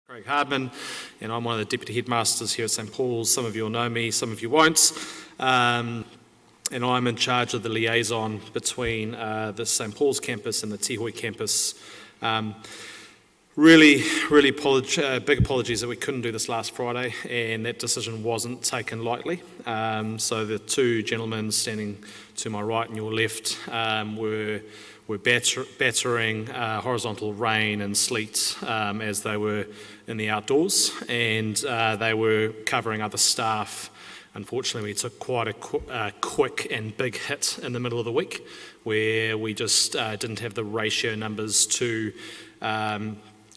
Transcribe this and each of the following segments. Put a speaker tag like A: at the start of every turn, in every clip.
A: Craig Hardman, and I'm one of the Deputy Headmasters here at St Paul's. Some of you will know me, some of you won't. And I'm in charge of the liaison between the St Paul's campus and the Tihoi campus. Really big apologies that we couldn't do this last Friday, and that decision wasn't taken lightly. So the two gentlemen standing to my right and your left were battering horizontal rain and sleet as they were in the outdoors, and they were covering other staff. Unfortunately, we took quite a quick and big hit in the middle of the week where we just didn't have the ratio numbers to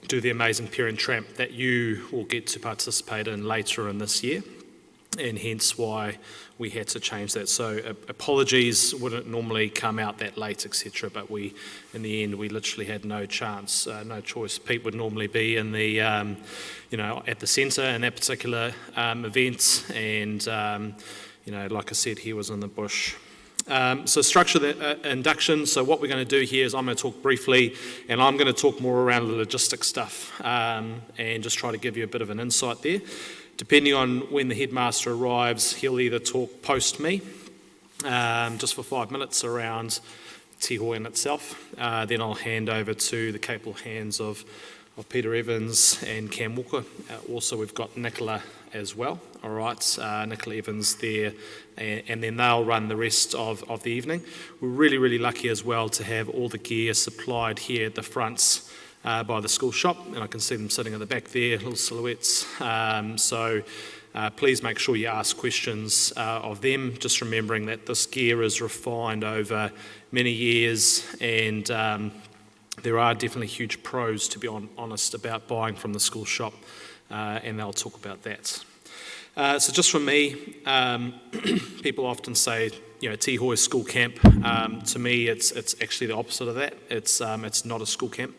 A: do the amazing parent tramp that you will get to participate in later in this year, and hence why we had to change that. So apologies, wouldn't normally come out that late, etc. But in the end, we literally had no chance, no choice. Pete would normally be in the, at the centre in that particular event, and like I said, he was in the bush. So structure the induction. So what we're going to do here is I'm going to talk briefly, and I'm going to talk more around the logistics stuff, and just try to give you a bit of an insight there. Depending on when the headmaster arrives, he'll either talk post me, just for 5 minutes around Teahoy in itself. Then I'll hand over to the capable hands of Peter Evans and Cam Walker. Also, we've got Nicola as well. All right, Nicola Evans there, and then they'll run the rest of the evening. We're really lucky as well to have all the gear supplied here at the fronts by the school shop, and I can see them sitting at the back there, little silhouettes. So please make sure you ask questions of them, just remembering that this gear is refined over many years, and there are definitely huge pros, to be honest, about buying from the school shop, and they'll talk about that. So just from me, people often say, Tihoy school camp. To me, it's actually the opposite of that. It's not a school camp.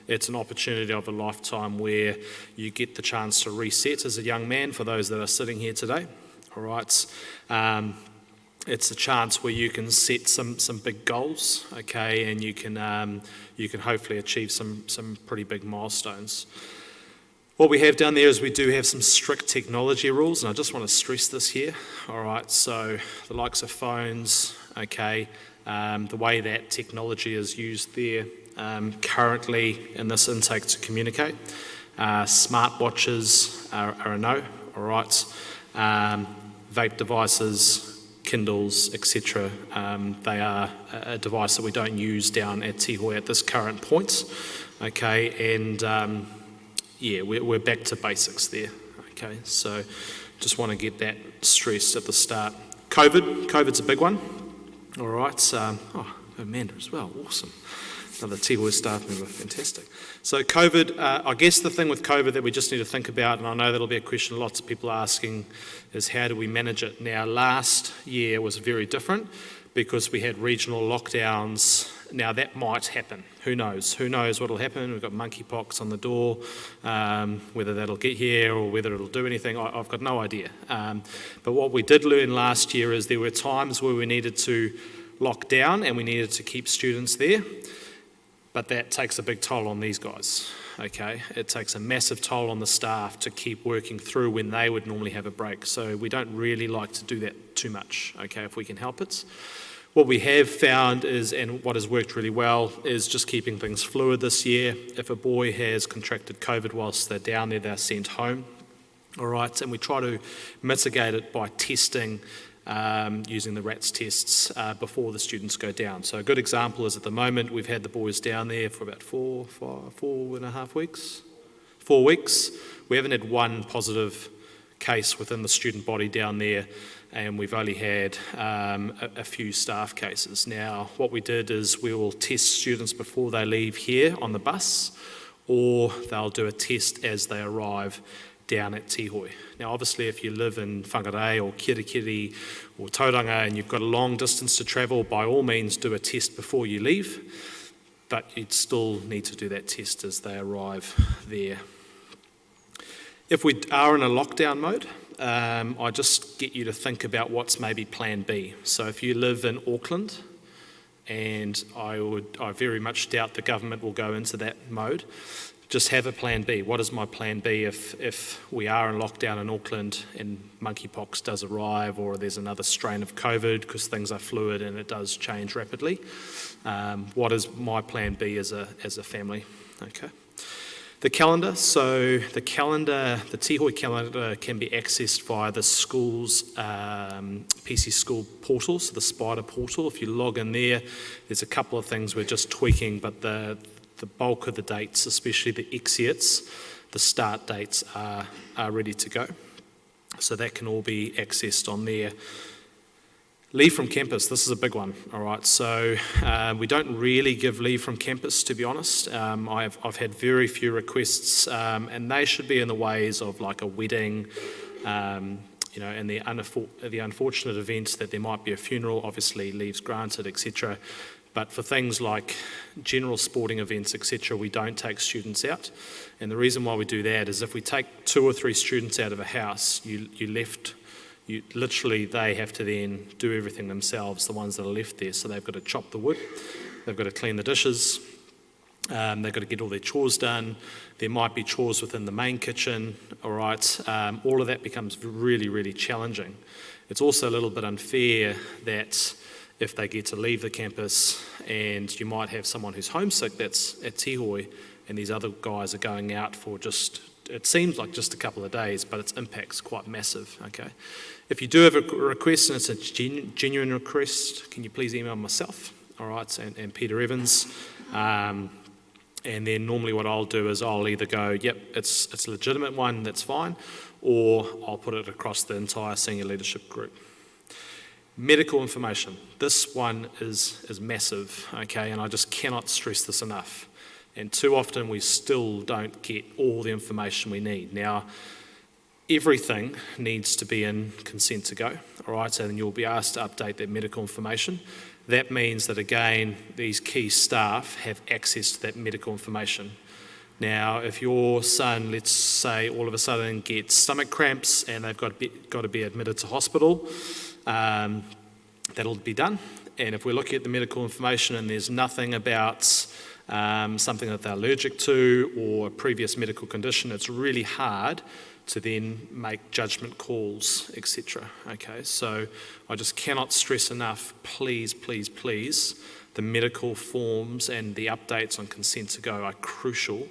A: It's an opportunity of a lifetime where you get the chance to reset as a young man, for those that are sitting here today. All right. It's a chance where you can set some big goals, okay, and you can hopefully achieve some pretty big milestones. What we have down there is we do have some strict technology rules, and I just want to stress this here. All right, so the likes of phones, okay, the way that technology is used there currently in this intake to communicate. Smartwatches are a no, all right. Vape devices, Kindles, etc. They are a device that we don't use down at Tihoi at this current point, okay, and we're back to basics there, okay, so just want to get that stressed at the start. COVID's a big one, all right, Amanda as well, awesome. Another Tihoi staff member, fantastic. So COVID, I guess the thing with COVID that we just need to think about, and I know that'll be a question lots of people are asking, is how do we manage it? Now, last year was very different because we had regional lockdowns. Now, that might happen. Who knows? Who knows what will happen? We've got monkeypox on the door. Whether that'll get here or whether it'll do anything, I've got no idea. But what we did learn last year is there were times where we needed to lock down and we needed to keep students there. But that takes a big toll on these guys, okay? It takes a massive toll on the staff to keep working through when they would normally have a break. So we don't really like to do that too much, okay, if we can help it. What we have found is, and what has worked really well, is just keeping things fluid this year. If a boy has contracted COVID whilst they're down there, they're sent home, all right? And we try to mitigate it by testing using the RATS tests before the students go down. So a good example is at the moment we've had the boys down there for about 4.5 weeks. 4 weeks. We haven't had one positive case within the student body down there, and we've only had a few staff cases. Now, what we did is we will test students before they leave here on the bus, or they'll do a test as they arrive down at Tihoi. Now, obviously, if you live in Whangarei or Kirikiri or Tauranga and you've got a long distance to travel, by all means do a test before you leave, but you'd still need to do that test as they arrive there. If we are in a lockdown mode, I just get you to think about what's maybe plan B. So if you live in Auckland, and I very much doubt the government will go into that mode, just have a plan B. What is my plan B if we are in lockdown in Auckland and monkeypox does arrive, or there's another strain of COVID, because things are fluid and it does change rapidly? What is my plan B as a family? Okay. The calendar. So the Tihoi calendar can be accessed via the school's PC school portal, so the Spider portal. If you log in there, there's a couple of things we're just tweaking, but the bulk of the dates, especially the exits, the start dates are ready to go. So that can all be accessed on there. Leave from campus, this is a big one, all right. So we don't really give leave from campus, to be honest. I've had very few requests, and they should be in the ways of like a wedding, and the unfortunate events that there might be a funeral, obviously leave's granted, etc. But for things like general sporting events, etc., we don't take students out. And the reason why we do that is if we take 2 or 3 students out of a house, literally they have to then do everything themselves, the ones that are left there. So they've got to chop the wood, they've got to clean the dishes, they've got to get all their chores done. There might be chores within the main kitchen, all right. All of that becomes really, really challenging. It's also a little bit unfair that if they get to leave the campus and you might have someone who's homesick that's at Tihoi and these other guys are going out for it seems like just a couple of days, but its impact's quite massive, okay? If you do have a request and it's a genuine request, can you please email myself, all right, and Peter Evans, and then normally what I'll do is I'll either go, yep, it's a legitimate one, that's fine, or I'll put it across the entire senior leadership group. Medical information. This one is massive, okay, and I just cannot stress this enough. And too often we still don't get all the information we need. Now, everything needs to be in consent to go, all right, so then you'll be asked to update that medical information. That means that, again, these key staff have access to that medical information. Now, if your son, let's say, all of a sudden gets stomach cramps and they've got to be admitted to hospital, that'll be done. And if we're looking at the medical information and there's nothing about something that they're allergic to or a previous medical condition, it's really hard to then make judgment calls, etc. Okay, so I just cannot stress enough, please, please, please, the medical forms and the updates on consent to go are crucial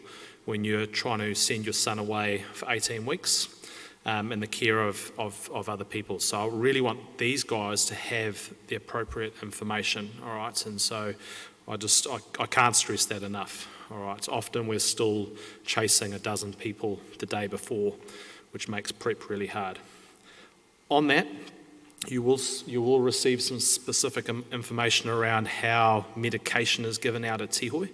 A: when you're trying to send your son away for 18 weeks in the care of other people. So I really want these guys to have the appropriate information, all right? And so I can't stress that enough, all right? Often we're still chasing a dozen people the day before, which makes prep really hard. On that, you will receive some specific information around how medication is given out at Tihoi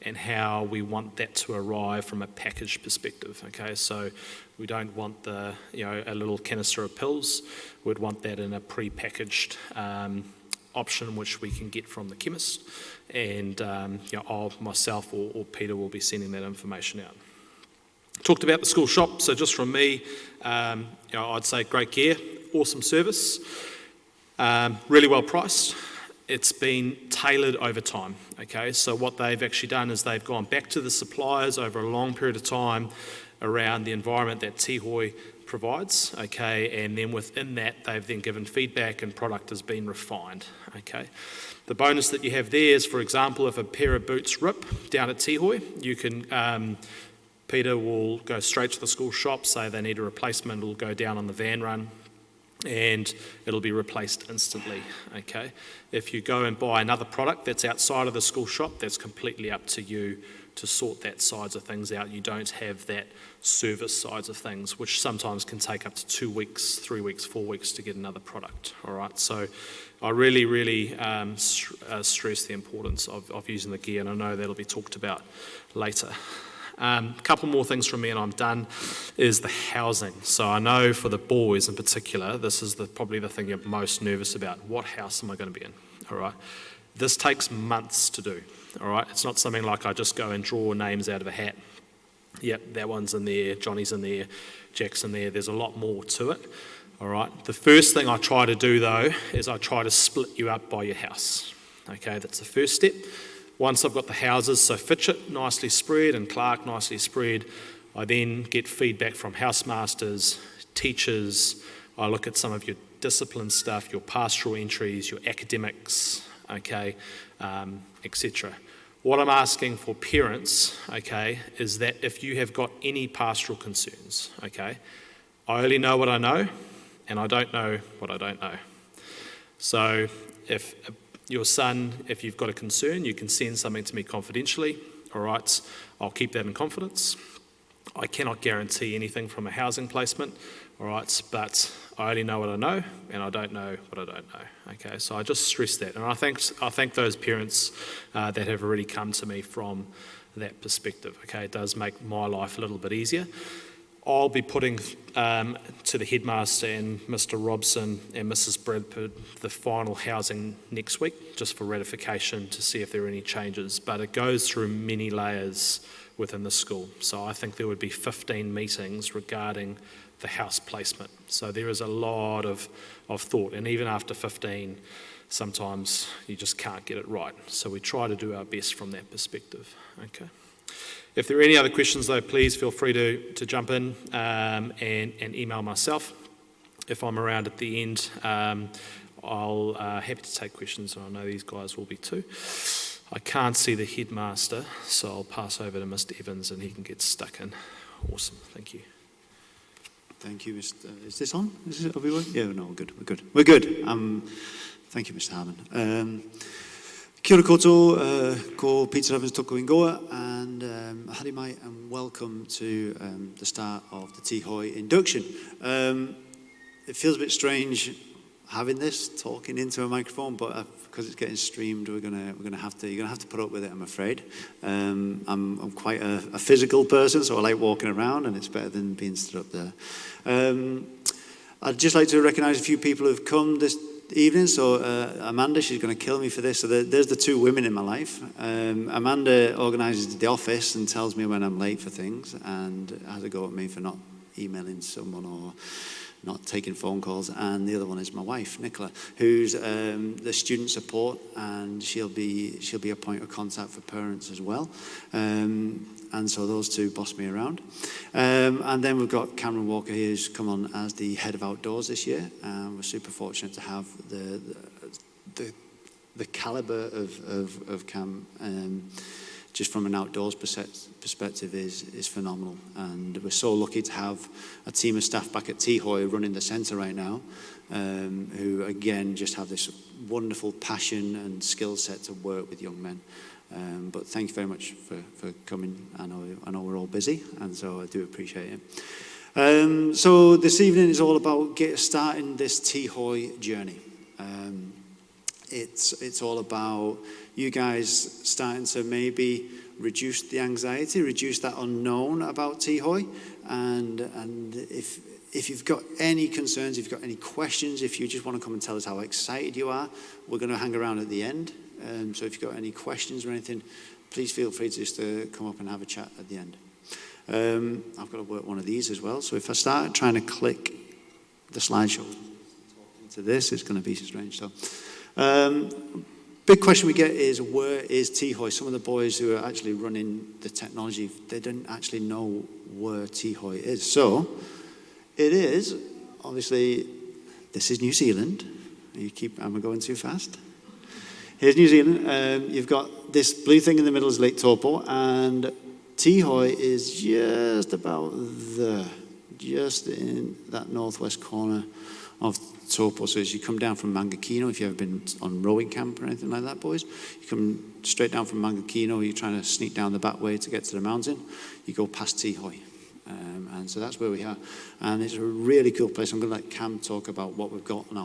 A: and how we want that to arrive from a package perspective, okay? So we don't want a little canister of pills. We'd want that in a pre-packaged option which we can get from the chemist, and myself or Peter will be sending that information out. Talked about the school shop, so just from me, I'd say great gear, awesome service, really well priced. It's been tailored over time, okay? So what they've actually done is they've gone back to the suppliers over a long period of time around the environment that Teahoy provides, okay? And then within that, they've then given feedback and product has been refined, okay? The bonus that you have there is, for example, if a pair of boots rip down at Teahoy, you can, Peter will go straight to the school shop, say they need a replacement, it'll go down on the van run, and it'll be replaced instantly, okay? If you go and buy another product that's outside of the school shop, that's completely up to you to sort that sides of things out. You don't have that service sides of things, which sometimes can take up to 2 weeks, 3 weeks, 4 weeks to get another product, all right? So I really, really stress the importance of using the gear, and I know that'll be talked about later. A couple more things from me and I'm done, is the housing. So I know for the boys in particular, this is probably the thing you're most nervous about. What house am I going to be in? All right. This takes months to do. All right. It's not something like I just go and draw names out of a hat. Yep, that one's in there, Johnny's in there, Jack's in there. There's a lot more to it. All right. The first thing I try to do though is I try to split you up by your house. Okay, that's the first step. Once I've got the houses, so Fitchett nicely spread and Clark nicely spread, I then get feedback from housemasters, teachers. I look at some of your discipline stuff, your pastoral entries, your academics, okay, etc. What I'm asking for parents, okay, is that if you have got any pastoral concerns, okay, I only know what I know, and I don't know what I don't know. So if your son, if you've got a concern, you can send something to me confidentially, all right, I'll keep that in confidence. I cannot guarantee anything from a housing placement, all right, but I only know what I know, and I don't know what I don't know, okay? So I just stress that, and I thank those parents that have already come to me from that perspective, okay? It does make my life a little bit easier. I'll be putting to the headmaster and Mr. Robson and Mrs. Bradford the final housing next week, just for ratification to see if there are any changes, but it goes through many layers within the school. So I think there would be 15 meetings regarding the house placement. So there is a lot of thought, and even after 15, sometimes you just can't get it right. So we try to do our best from that perspective, okay? If there are any other questions though, please feel free to jump in and email myself. If I'm around at the end, I'll happy to take questions, and I know these guys will be too. I can't see the headmaster, so I'll pass over to Mr. Evans and he can get stuck in. Awesome, thank you.
B: Thank you, Mr. Is this on? Are we working? Yeah, no, we're good. We're good. Thank you, Mr. Harmon. Kia ora koutou, ko Peter Evans toko ingoa, and haere mai, and welcome to the start of the Tihoy induction. It feels a bit strange having this, talking into a microphone, but because it's getting streamed, you're gonna have to put up with it, I'm afraid. I'm quite a physical person, so I like walking around, and it's better than being stood up there. I'd just like to recognise a few people who've come this evening. So Amanda, she's going to kill me for this. So there's the two women in my life. Amanda organises the office and tells me when I'm late for things, and has a go at me for not emailing someone or not taking phone calls. And the other one is my wife, Nicola, who's the student support, and she'll be a point of contact for parents as well. And so those two boss me around. And then we've got Cameron Walker here, who's come on as the head of outdoors this year. We're super fortunate to have the calibre of Cam. Just from an outdoors perspective is phenomenal, and we're so lucky to have a team of staff back at Tihoi running the centre right now, who again just have this wonderful passion and skill set to work with young men. But thank you very much for coming. I know we're all busy, and so I do appreciate it. So this evening is all about starting this Tihoi journey. It's all about you guys starting to maybe reduce the anxiety, reduce that unknown about Tihoi, and if you've got any concerns, if you've got any questions, if you just want to come and tell us how excited you are, we're going to hang around at the end. So if you've got any questions or anything, please feel free to come up and have a chat at the end. I've got to work one of these as well. So if I start trying to click the slideshow into this, it's going to be strange. So. Big question we get is, where is Tihoi? Some of the boys who are actually running the technology, they don't actually know where Tihoi is. So it is, obviously, this is New Zealand. Am I going too fast? Here's New Zealand. You've got this blue thing in the middle is Lake Taupo, and Tihoi is just about there, just in that northwest corner of Taupo. So as you come down from Mangakino, if you've ever been on rowing camp or anything like that, boys, you come straight down from Mangakino, you're trying to sneak down the back way to get to the mountain, you go past Tihoi. And so that's where we are. And it's a really cool place. I'm going to let Cam talk about what we've got on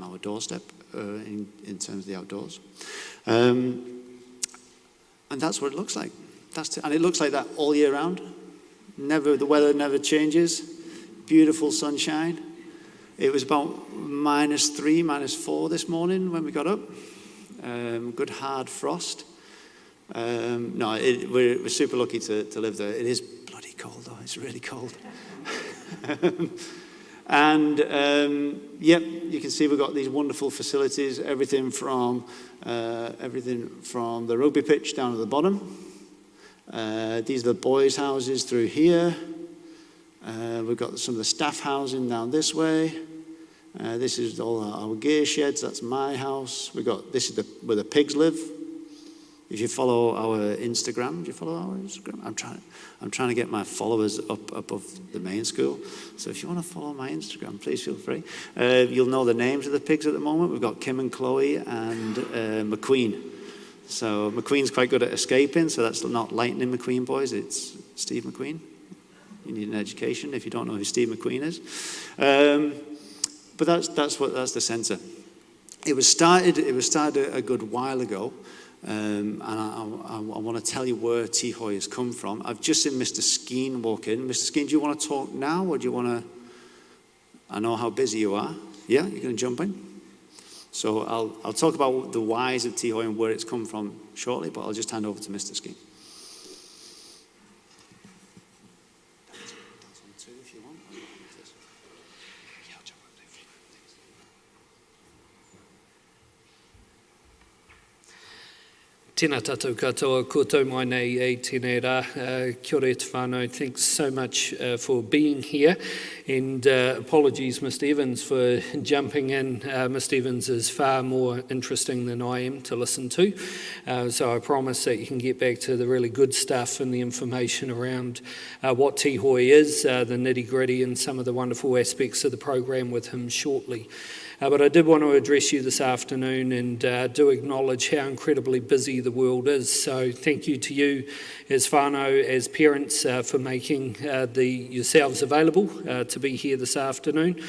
B: our doorstep in terms of the outdoors. And that's what it looks like. And it looks like that all year round. The weather never changes. Beautiful sunshine. It was about -3, -4 this morning when we got up. Good hard frost. We're super lucky to live there. It is bloody cold though, it's really cold. And yep, you can see we've got these wonderful facilities, everything from the rugby pitch down at the bottom. These are the boys' houses through here. We've got some of the staff housing down this way. This is all our gear sheds. That's my house. This is where the pigs live. If you follow our Instagram, do you follow our Instagram? I'm trying to get my followers up above the main school. So if you want to follow my Instagram, please feel free. You'll know the names of the pigs at the moment. We've got Kim and Chloe and McQueen. So McQueen's quite good at escaping, so that's not Lightning McQueen, boys. It's Steve McQueen. You need an education if you don't know who Steve McQueen is. But that's the centre. It was started a good while ago. And I want to tell you where Tihoy has come from. I've just seen Mr. Skeen walk in. Mr. Skeen, do you want to talk now, or do you want to? I know how busy you are. Yeah, you're going to jump in. So I'll talk about the whys of Tihoy and where it's come from shortly, but I'll just hand over to Mr. Skeen.
C: Tēnā tātou katoa, koutou mai nei e tēnei rā. Kia ora te whānau, thanks so much for being here. And apologies, Mr. Evans, for jumping in. Mr. Evans is far more interesting than I am to listen to. So I promise that you can get back to the really good stuff and the information around what Teahoy is, the nitty-gritty and some of the wonderful aspects of the program with him shortly. But I did want to address you this afternoon and do acknowledge how incredibly busy the world is. So thank you to you as whānau, as parents, for making yourselves available to be here this afternoon.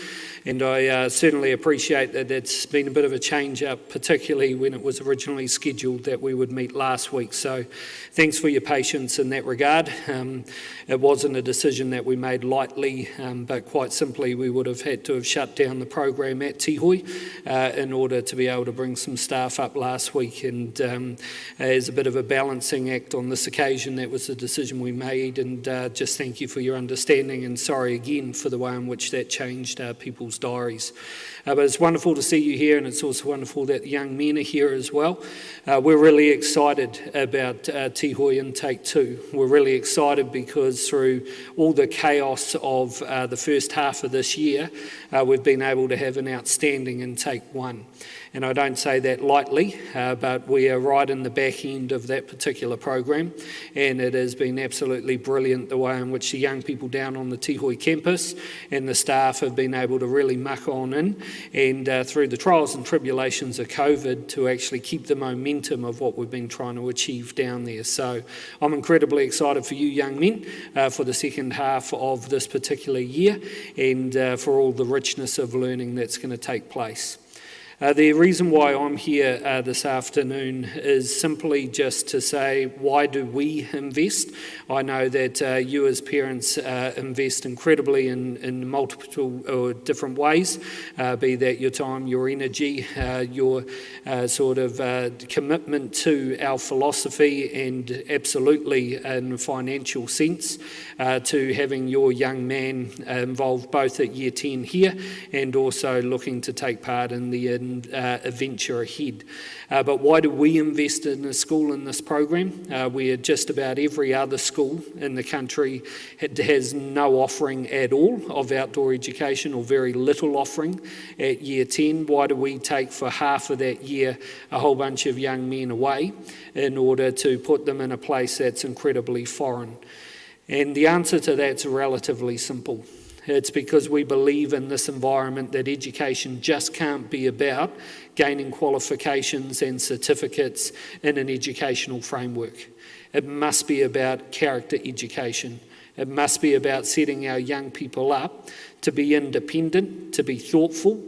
C: And I certainly appreciate that it's been a bit of a change up, particularly when it was originally scheduled that we would meet last week. So thanks for your patience in that regard. It wasn't a decision that we made lightly, but quite simply we would have had to have shut down the program at Tihoi in order to be able to bring some staff up last week. And as a bit of a balancing act on this occasion, that was the decision we made. And just thank you for your understanding, and sorry again for the way in which that changed people's diaries. But it's wonderful to see you here, and it's also wonderful that the young men are here as well. We're really excited about Tihoi Intake 2. We're really excited because through all the chaos of the first half of this year, we've been able to have an outstanding Intake 1. And I don't say that lightly, but we are right in the back end of that particular program, and it has been absolutely brilliant the way in which the young people down on the Tihoi campus and the staff have been able to really muck on in, and through the trials and tribulations of COVID, to actually keep the momentum of what we've been trying to achieve down there. So I'm incredibly excited for you young men for the second half of this particular year, and for all the richness of learning that's going to take place. The reason why I'm here this afternoon is simply just to say, why do we invest? I know that you as parents invest incredibly in multiple or different ways, be that your time, your energy, your sort of commitment to our philosophy, and absolutely in a financial sense to having your young man involved both at Year 10 here and also looking to take part in the adventure ahead. But why do we invest in a school in this program? Where just about every other school in the country has no offering at all of outdoor education, or very little offering at Year 10. Why do we take for half of that year a whole bunch of young men away in order to put them in a place that's incredibly foreign? And the answer to that's relatively simple. It's because we believe in this environment that education just can't be about gaining qualifications and certificates in an educational framework. It must be about character education. It must be about setting our young people up to be independent, to be thoughtful,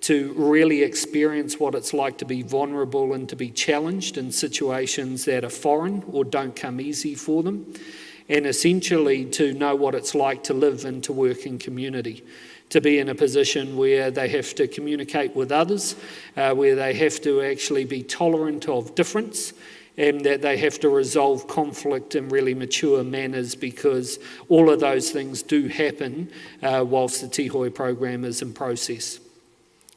C: to really experience what it's like to be vulnerable and to be challenged in situations that are foreign or don't come easy for them, and essentially to know what it's like to live and to work in community, to be in a position where they have to communicate with others, where they have to actually be tolerant of difference, and that they have to resolve conflict in really mature manners, because all of those things do happen whilst the Tihoi program is in process.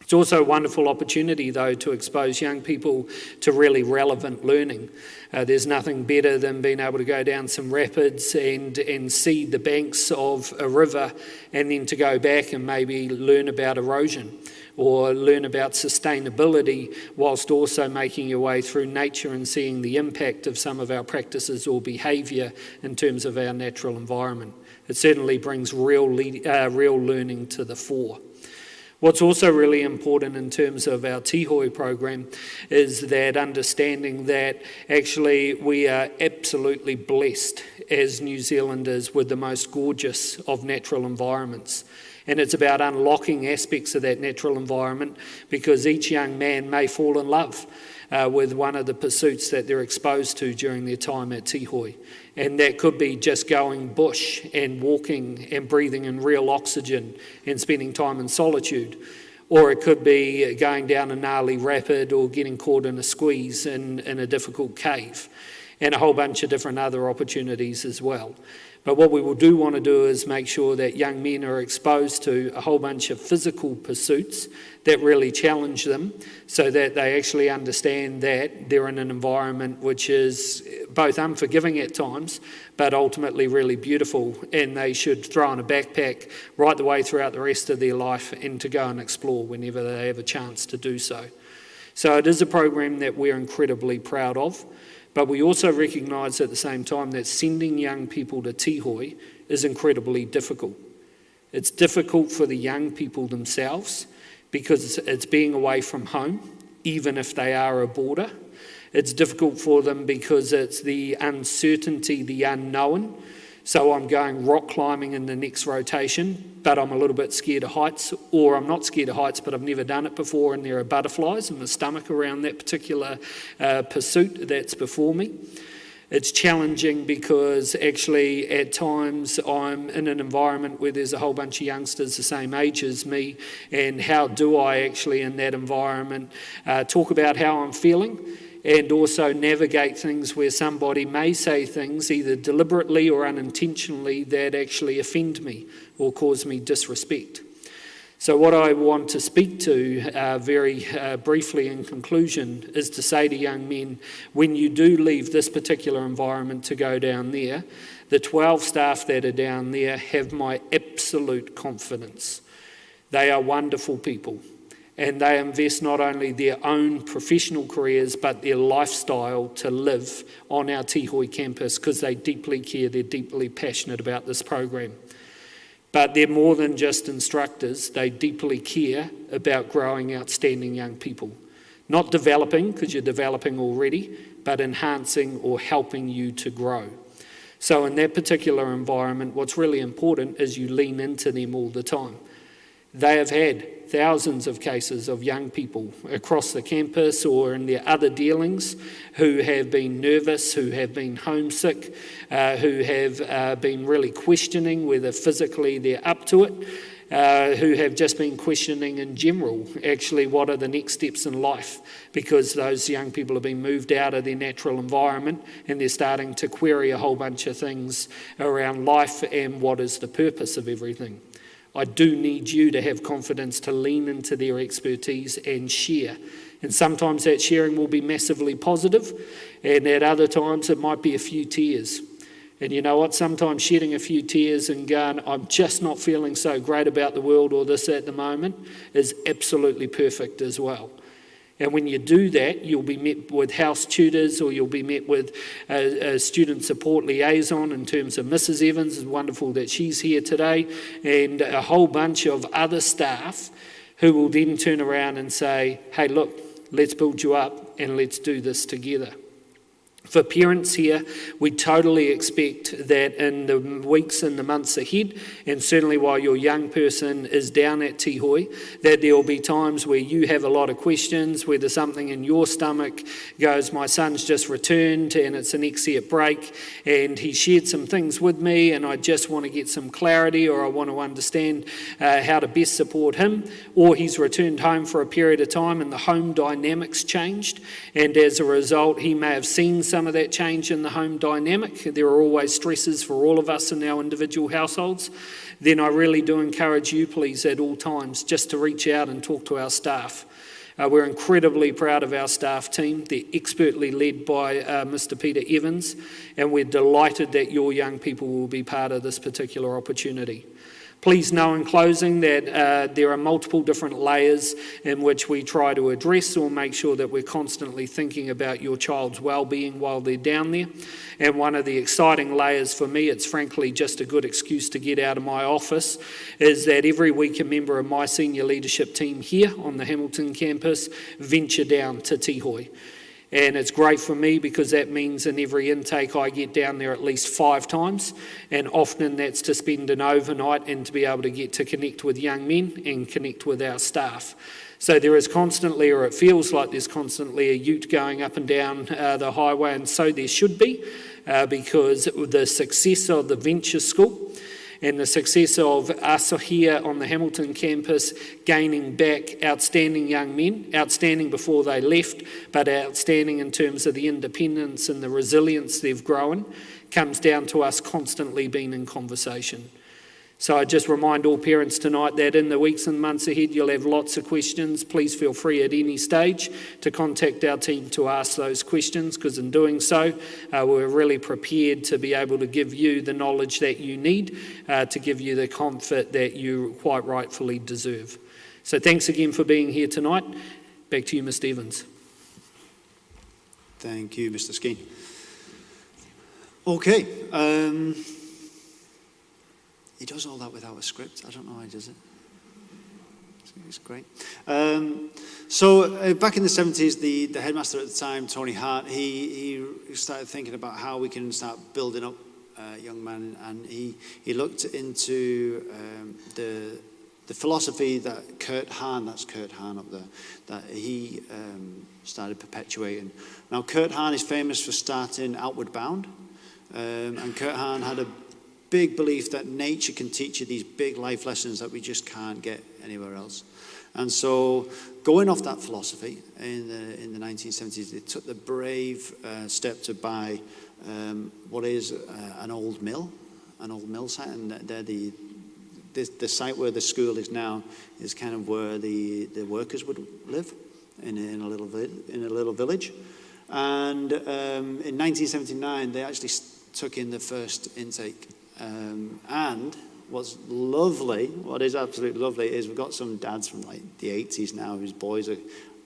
C: It's also a wonderful opportunity, though, to expose young people to really relevant learning. There's nothing better than being able to go down some rapids and see the banks of a river, and then to go back and maybe learn about erosion or learn about sustainability, whilst also making your way through nature and seeing the impact of some of our practices or behaviour in terms of our natural environment. It certainly brings real learning to the fore. What's also really important in terms of our Tihoi program is that understanding that actually we are absolutely blessed as New Zealanders with the most gorgeous of natural environments. And it's about unlocking aspects of that natural environment, because each young man may fall in love with one of the pursuits that they're exposed to during their time at Tihoi. And that could be just going bush and walking and breathing in real oxygen and spending time in solitude. Or it could be going down a gnarly rapid or getting caught in a squeeze in a difficult cave, and a whole bunch of different other opportunities as well. But what we will want to do is make sure that young men are exposed to a whole bunch of physical pursuits that really challenge them, so that they actually understand that they're in an environment which is both unforgiving at times, but ultimately really beautiful, and they should throw on a backpack right the way throughout the rest of their life and to go and explore whenever they have a chance to do so. So it is a program that we're incredibly proud of. But we also recognise at the same time that sending young people to Tihoi is incredibly difficult. It's difficult for the young people themselves, because it's being away from home, even if they are a boarder. It's difficult for them because it's the uncertainty, the unknown. So I'm going rock climbing in the next rotation, but I'm a little bit scared of heights, or I'm not scared of heights, but I've never done it before, and there are butterflies in my stomach around that particular pursuit that's before me. It's challenging because actually at times I'm in an environment where there's a whole bunch of youngsters the same age as me, and how do I actually in that environment talk about how I'm feeling, and also navigate things where somebody may say things either deliberately or unintentionally that actually offend me or cause me disrespect. So what I want to speak to very briefly in conclusion is to say to young men, when you do leave this particular environment to go down there, the 12 staff that are down there have my absolute confidence. They are wonderful people. And they invest not only their own professional careers, but their lifestyle to live on our Tihoi campus, because they deeply care, they're deeply passionate about this program. But they're more than just instructors, they deeply care about growing outstanding young people. Not developing, because you're developing already, but enhancing or helping you to grow. So in that particular environment, what's really important is you lean into them all the time. They have had thousands of cases of young people across the campus or in their other dealings who have been nervous, who have been homesick, who have been really questioning whether physically they're up to it, who have just been questioning in general, actually, what are the next steps in life, because those young people have been moved out of their natural environment and they're starting to query a whole bunch of things around life and what is the purpose of everything. I do need you to have confidence to lean into their expertise and share. And sometimes that sharing will be massively positive, and at other times it might be a few tears. And you know what? Sometimes shedding a few tears and going, I'm just not feeling so great about the world or this at the moment, is absolutely perfect as well. And when you do that, you'll be met with house tutors, or you'll be met with a student support liaison in terms of Mrs. Evans. It's wonderful that she's here today, and a whole bunch of other staff who will then turn around and say, hey, look, let's build you up and let's do this together. For parents here, we totally expect that in the weeks and the months ahead, and certainly while your young person is down at Tihoi, that there will be times where you have a lot of questions, whether something in your stomach goes, my son's just returned and it's an exit break and he shared some things with me and I just want to get some clarity, or I want to understand how to best support him, or he's returned home for a period of time and the home dynamics changed, and as a result he may have seen some of that change in the home dynamic. There are always stresses for all of us in our individual households. Then I really do encourage you, please, at all times, just to reach out and talk to our staff. We're incredibly proud of our staff team. They're expertly led by Mr. Peter Evans, and we're delighted that your young people will be part of this particular opportunity. Please know in closing that there are multiple different layers in which we try to address or make sure that we're constantly thinking about your child's well-being while they're down there. And one of the exciting layers for me, it's frankly just a good excuse to get out of my office, is that every week a member of my senior leadership team here on the Hamilton campus venture down to Tihoi. And it's great for me because that means in every intake I get down there at least 5 times, and often that's to spend an overnight and to be able to get to connect with young men and connect with our staff. So there is constantly, or it feels like there's constantly, a ute going up and down the highway, and so there should be, because the success of the Venture School and the success of us here on the Hamilton campus gaining back outstanding young men, outstanding before they left, but outstanding in terms of the independence and the resilience they've grown, comes down to us constantly being in conversation. So I just remind all parents tonight that in the weeks and months ahead you'll have lots of questions. Please feel free at any stage to contact our team to ask those questions, because in doing so we're really prepared to be able to give you the knowledge that you need to give you the comfort that you quite rightfully deserve. So thanks again for being here tonight. Back to you, Mr. Evans.
B: Thank you, Mr. Skeen. Okay. He does all that without a script. I don't know how he does it. It's great. So back in the 70s, the headmaster at the time, Tony Hart, he started thinking about how we can start building up young men, and he looked into the philosophy that Kurt Hahn, that's Kurt Hahn up there, that he started perpetuating. Now, Kurt Hahn is famous for starting Outward Bound, and Kurt Hahn had a big belief that nature can teach you these big life lessons that we just can't get anywhere else. And so, going off that philosophy, in the 1970s, they took the brave step to buy what is an old mill site, and they're the site where the school is now is kind of where the workers would live in a little village. And in 1979, they actually took in the first intake. And what's lovely, what is absolutely lovely, is we've got some dads from like the 80s now whose boys are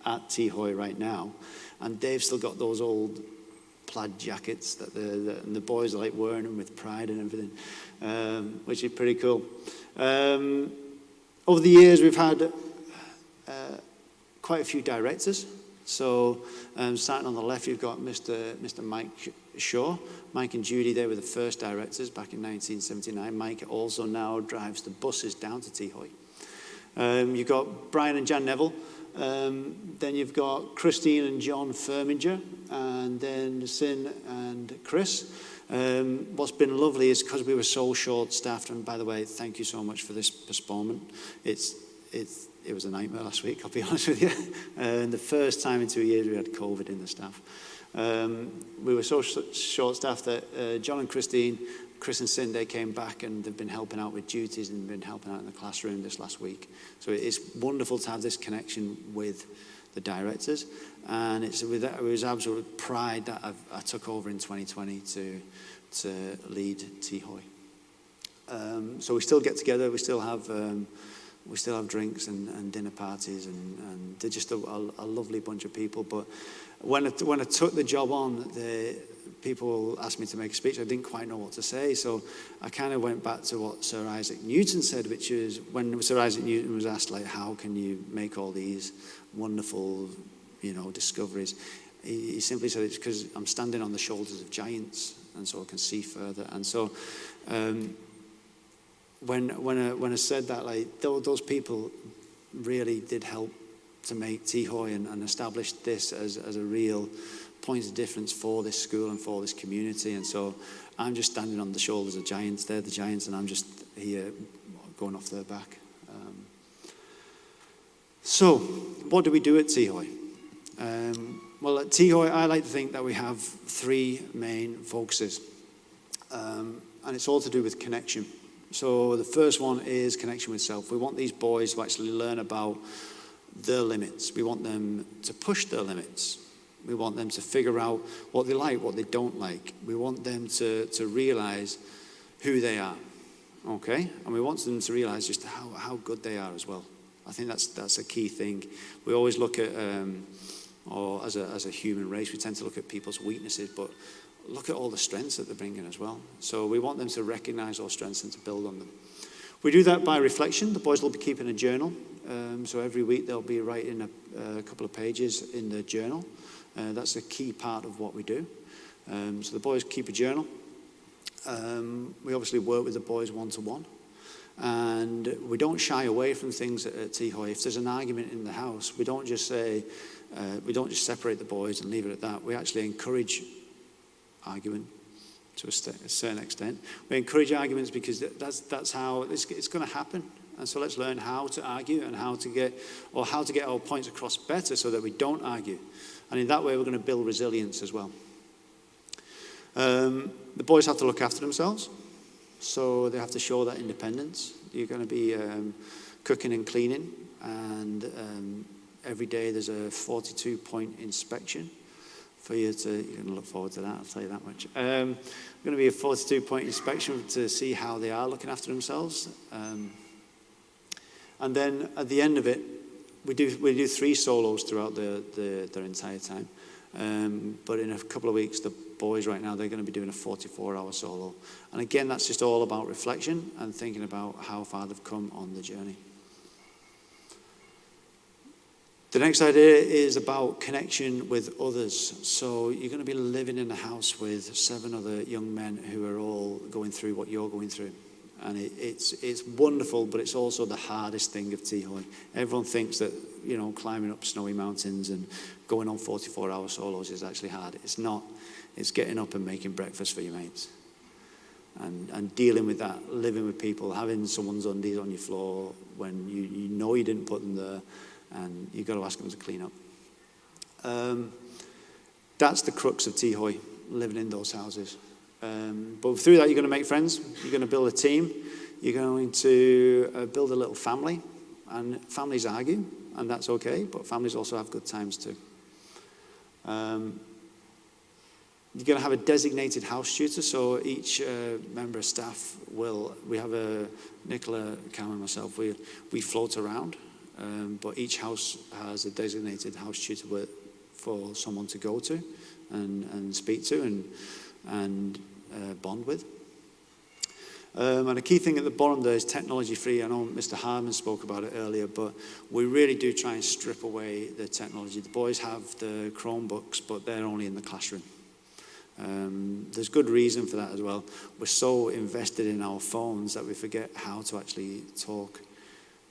B: at Tihoi right now, and they've still got those old plaid jackets that and the boys are like wearing them with pride and everything, which is pretty cool. Over the years, we've had quite a few directors. So starting on the left, you've got Mr. Mike Shaw. Mike and Judy, they were the first directors back in 1979. Mike also now drives the buses down to Tihoi. You've got Brian and Jan Neville. Then you've got Christine and John Firminger, and then Sin and Chris. What's been lovely is because we were so short-staffed, and by the way, thank you so much for this postponement. It was a nightmare last week, I'll be honest with you. And the first time in 2 years we had COVID in the staff. We were so short-staffed that John and Christine, Chris and Sin, they came back and they've been helping out with duties and been helping out in the classroom this last week. So it's wonderful to have this connection with the directors. And it was absolute pride that I took over in 2020 to lead Tihoi. So we still get together, we still have drinks and dinner parties, and they're just a lovely bunch of people. But when I took the job on, people asked me to make a speech. I didn't quite know what to say, so I kind of went back to what Sir Isaac Newton said, which is when Sir Isaac Newton was asked, like, how can you make all these wonderful, discoveries? He simply said it's because I'm standing on the shoulders of giants, and so I can see further. And so when I said that, like, those people really did help to make Tihoy and establish this as a real point of difference for this school and for this community. And so I'm just standing on the shoulders of giants. They're the giants, and I'm just here going off their back. So what do we do at Tihoy? Well, at Tihoy, I like to think that we have three main focuses, and it's all to do with connection. So the first one is connection with self. We want these boys to actually learn about their limits. We want them to push their limits. We want them to figure out what they like, what they don't like. We want them to realize who they are, okay? And we want them to realize just how good they are as well. I think that's a key thing. We always look at, or as a human race, we tend to look at people's weaknesses, but look at all the strengths that they're bringing as well. So we want them to recognize those strengths and to build on them. We do that by reflection. The boys will be keeping a journal. So every week they'll be writing a couple of pages in the journal. That's a key part of what we do. So the boys keep a journal. We obviously work with the boys one-to-one. And we don't shy away from things at Tihoy. If there's an argument in the house, we don't just say, we don't just separate the boys and leave it at that. We actually encourage arguing to a certain extent. We encourage arguments because that's how it's going to happen. And so let's learn how to argue and how to get our points across better so that we don't argue. And in that way, we're going to build resilience as well. The boys have to look after themselves. So they have to show that independence. You're going to be cooking and cleaning, and every day there's a 42-point inspection for you to, you're going to look forward to that, I'll tell you that much. Going to be a 42-point inspection to see how they are looking after themselves. And then at the end of it, we do 3 solos throughout their entire time. But in a couple of weeks, the boys right now, they're going to be doing a 44-hour solo. And again, that's just all about reflection and thinking about how far they've come on the journey. The next idea is about connection with others. So you're going to be living in a house with 7 other young men who are all going through what you're going through. And it's wonderful, but it's also the hardest thing of Tihoy. Everyone thinks that, climbing up snowy mountains and going on 44-hour solos is actually hard. It's not. It's getting up and making breakfast for your mates. And dealing with that, living with people, having someone's undies on your floor when you know you didn't put them there, and you've got to ask them to clean up. That's the crux of Tihoy, living in those houses. But through that, you're going to make friends. You're going to build a team. You're going to build a little family. And families argue, and that's okay, but families also have good times too. You're going to have a designated house tutor, so each member of staff we have Nicola, Cam and myself, we float around, but each house has a designated house tutor for someone to go to and speak to and bond with. And a key thing at the bottom there is technology free. I know Mr. Harmon spoke about it earlier, but we really do try and strip away the technology. The boys have the Chromebooks, but they're only in the classroom. There's good reason for that as well. We're so invested in our phones that we forget how to actually talk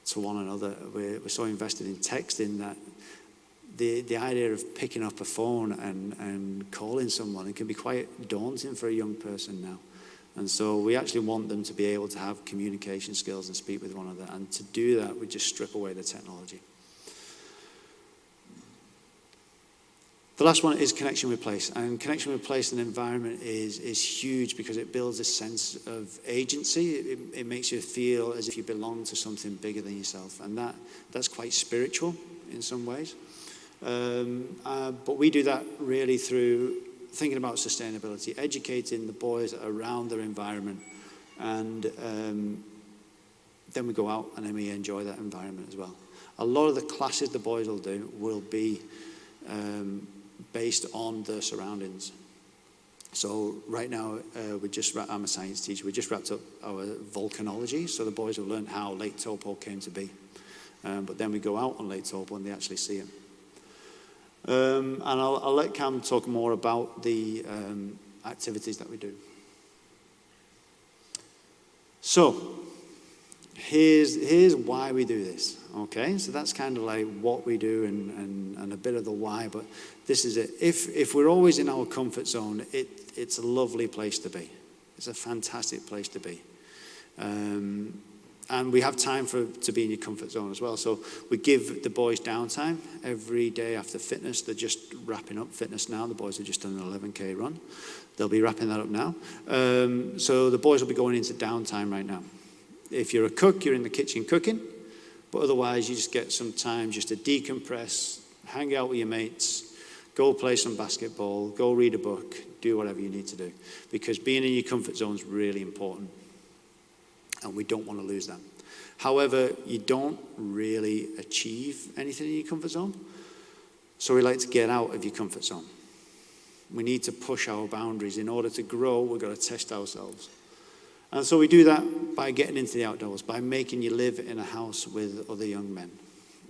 B: to one another. We're so invested in texting that the idea of picking up a phone and calling someone, it can be quite daunting for a young person now. And so we actually want them to be able to have communication skills and speak with one another. And to do that, we just strip away the technology. The last one is connection with place. And connection with place and environment is huge because it builds a sense of agency. It makes you feel as if you belong to something bigger than yourself. And that's quite spiritual in some ways. But we do that really through thinking about sustainability, educating the boys around their environment, and then we go out and then we enjoy that environment as well. A lot of the classes the boys will do will be based on their surroundings. So right now, I'm a science teacher. We just wrapped up our volcanology, so the boys have learned how Lake Taupo came to be. But then we go out on Lake Taupo and they actually see it. And I'll let Cam talk more about the activities that we do. So, here's why we do this, okay? So that's kind of like what we do and a bit of the why, but this is it. If we're always in our comfort zone, it's a lovely place to be. It's a fantastic place to be. And we have time to be in your comfort zone as well. So we give the boys downtime every day after fitness. They're just wrapping up fitness now. The boys have just done an 11K run. They'll be wrapping that up now. So the boys will be going into downtime right now. If you're a cook, you're in the kitchen cooking. But otherwise, you just get some time just to decompress, hang out with your mates, go play some basketball, go read a book, do whatever you need to do. Because being in your comfort zone is really important. And we don't want to lose that. However, you don't really achieve anything in your comfort zone. So we like to get out of your comfort zone. We need to push our boundaries. In order to grow, we've got to test ourselves. And so we do that by getting into the outdoors, by making you live in a house with other young men.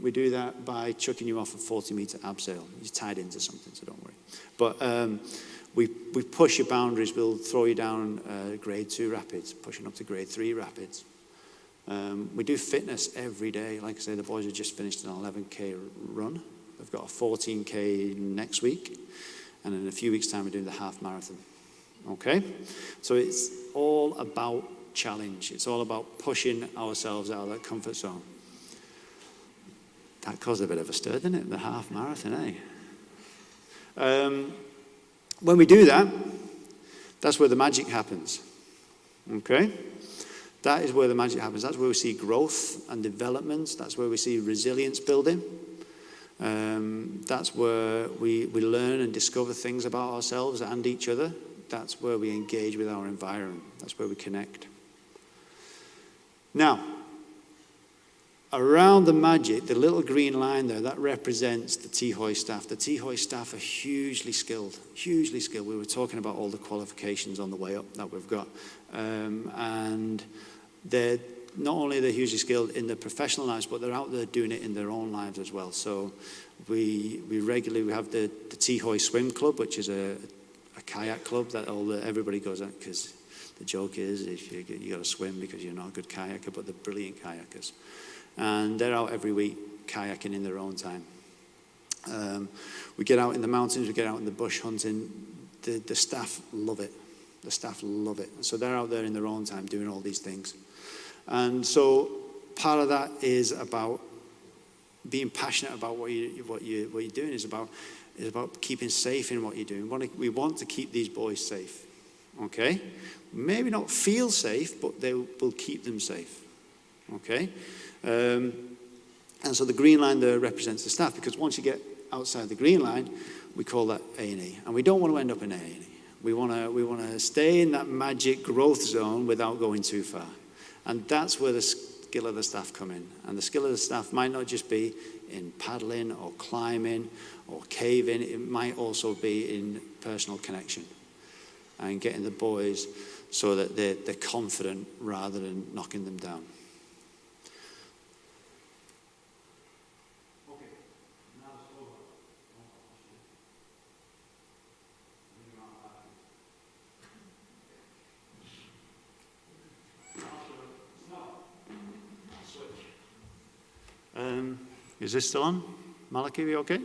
B: We do that by chucking you off a 40-meter abseil. You're tied into something, so don't worry. But we push your boundaries. We'll throw you down grade 2 rapids, pushing up to grade 3 rapids. We do fitness every day. Like I say, the boys have just finished an 11K run. They've got a 14K next week. And in a few weeks' time, we're doing the half marathon. Okay? So it's all about challenge. It's all about pushing ourselves out of that comfort zone. That caused a bit of a stir, didn't it? The half marathon, eh? When we do that, that's where the magic happens. Okay? That is where the magic happens. That's where we see growth and development. That's where we see resilience building. That's where we learn and discover things about ourselves and each other. That's where we engage with our environment. That's where we connect. Now, around the magic, the little green line there, that represents the Tihoi staff. The Tihoi staff are hugely skilled, hugely skilled. We were talking about all the qualifications on the way up that we've got. And they're not only they're hugely skilled in their professional lives, but they're out there doing it in their own lives as well. So we regularly have the Tihoi Swim Club, which is a kayak club that everybody goes at, because the joke is you got to swim because you're not a good kayaker, but they're brilliant kayakers. And they're out every week kayaking in their own time. We get out in the mountains, we get out in the bush hunting. The staff love it. The staff love it. So they're out there in their own time doing all these things. And so part of that is about being passionate about what you're doing. Is about keeping safe in what you're doing. We want to keep these boys safe. Okay? Maybe not feel safe, but they will keep them safe. Okay? And so the green line there represents the staff, because once you get outside the green line, we call that A&E. And we don't want to end up in A&E. We want to stay in that magic growth zone without going too far. And that's where the skill of the staff come in. And the skill of the staff might not just be in paddling or climbing or caving. It might also be in personal connection and getting the boys so that they're confident rather than knocking them down. Is this still on? Malachi, are you okay?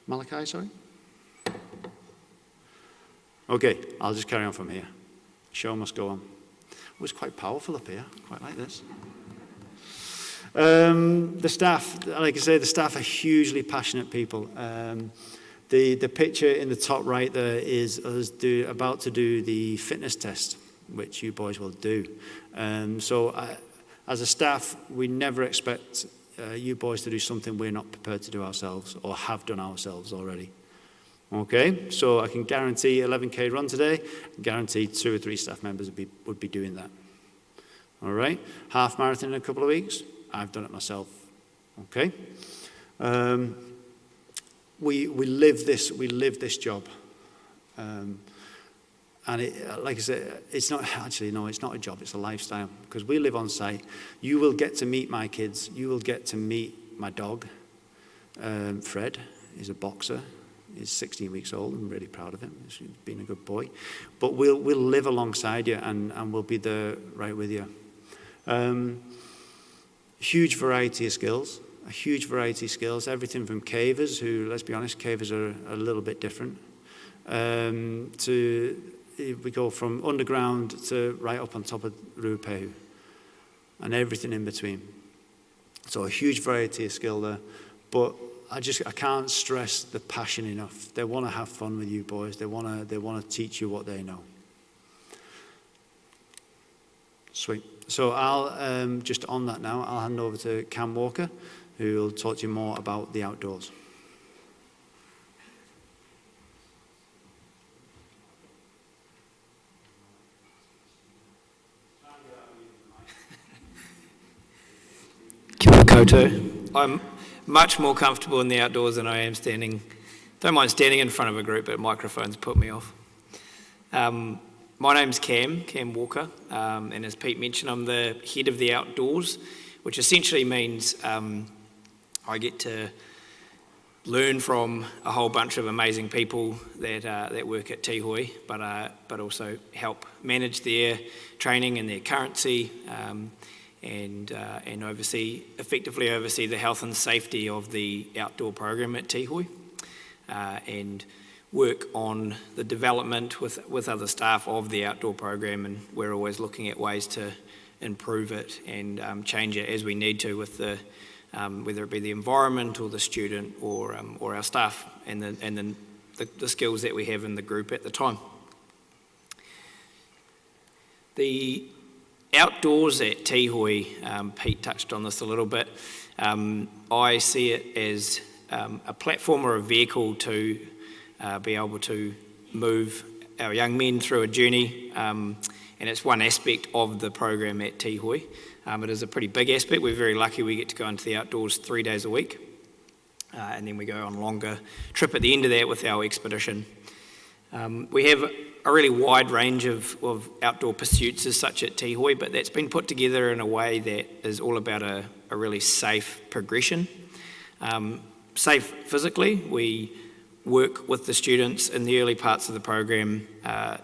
B: Malachi, sorry? Okay, I'll just carry on from here. Show must go on. It was quite powerful up here, quite like this. The staff, like I say, the staff are hugely passionate people. The picture in the top right there is us about to do the fitness test, which you boys will do. As a staff, we never expect you boys to do something we're not prepared to do ourselves or have done ourselves already. Okay, so I can guarantee 11K run today, guarantee 2 or 3 staff members would be doing that. All right, half marathon in a couple of weeks, I've done it myself. Okay, we live this job. And like I said, it's not a job, it's a lifestyle, because we live on site. You will get to meet my kids. You will get to meet my dog. Fred is a boxer. He's 16 weeks old. I'm really proud of him. He's been a good boy. But we'll live alongside you and we'll be there right with you. Huge variety of skills. A huge variety of skills. Everything from cavers, who, let's be honest, cavers are a little bit different, we go from underground to right up on top of Ruapehu, and everything in between. So a huge variety of skill there. But I can't stress the passion enough. They want to have fun with you boys. They want to teach you what they know. Sweet. So I'll just on that now. I'll hand over to Cam Walker, who will talk to you more about the outdoors.
D: Kia ora koutou. I'm much more comfortable in the outdoors than I am standing. Don't mind standing in front of a group, but microphones put me off. My name's Cam Walker, and as Pete mentioned, I'm the head of the outdoors, which essentially means I get to learn from a whole bunch of amazing people that work at Tihoi, but also help manage their training and their currency, and effectively oversee the health and safety of the outdoor program at Tihoi, and work on the development with other staff of the outdoor program, and we're always looking at ways to improve it and change it as we need to with the whether it be the environment or the student or our staff and then the skills that we have in the group at the time. The outdoors at Tihoi, Pete touched on this a little bit. I see it as a platform or a vehicle to be able to move our young men through a journey, and it's one aspect of the program at Tihoi. It is a pretty big aspect. We're very lucky we get to go into the outdoors 3 days a week, and then we go on a longer trip at the end of that with our expedition. We have a really wide range of outdoor pursuits as such at Tihoi, but that's been put together in a way that is all about a really safe progression. Safe physically, we work with the students in the early parts of the program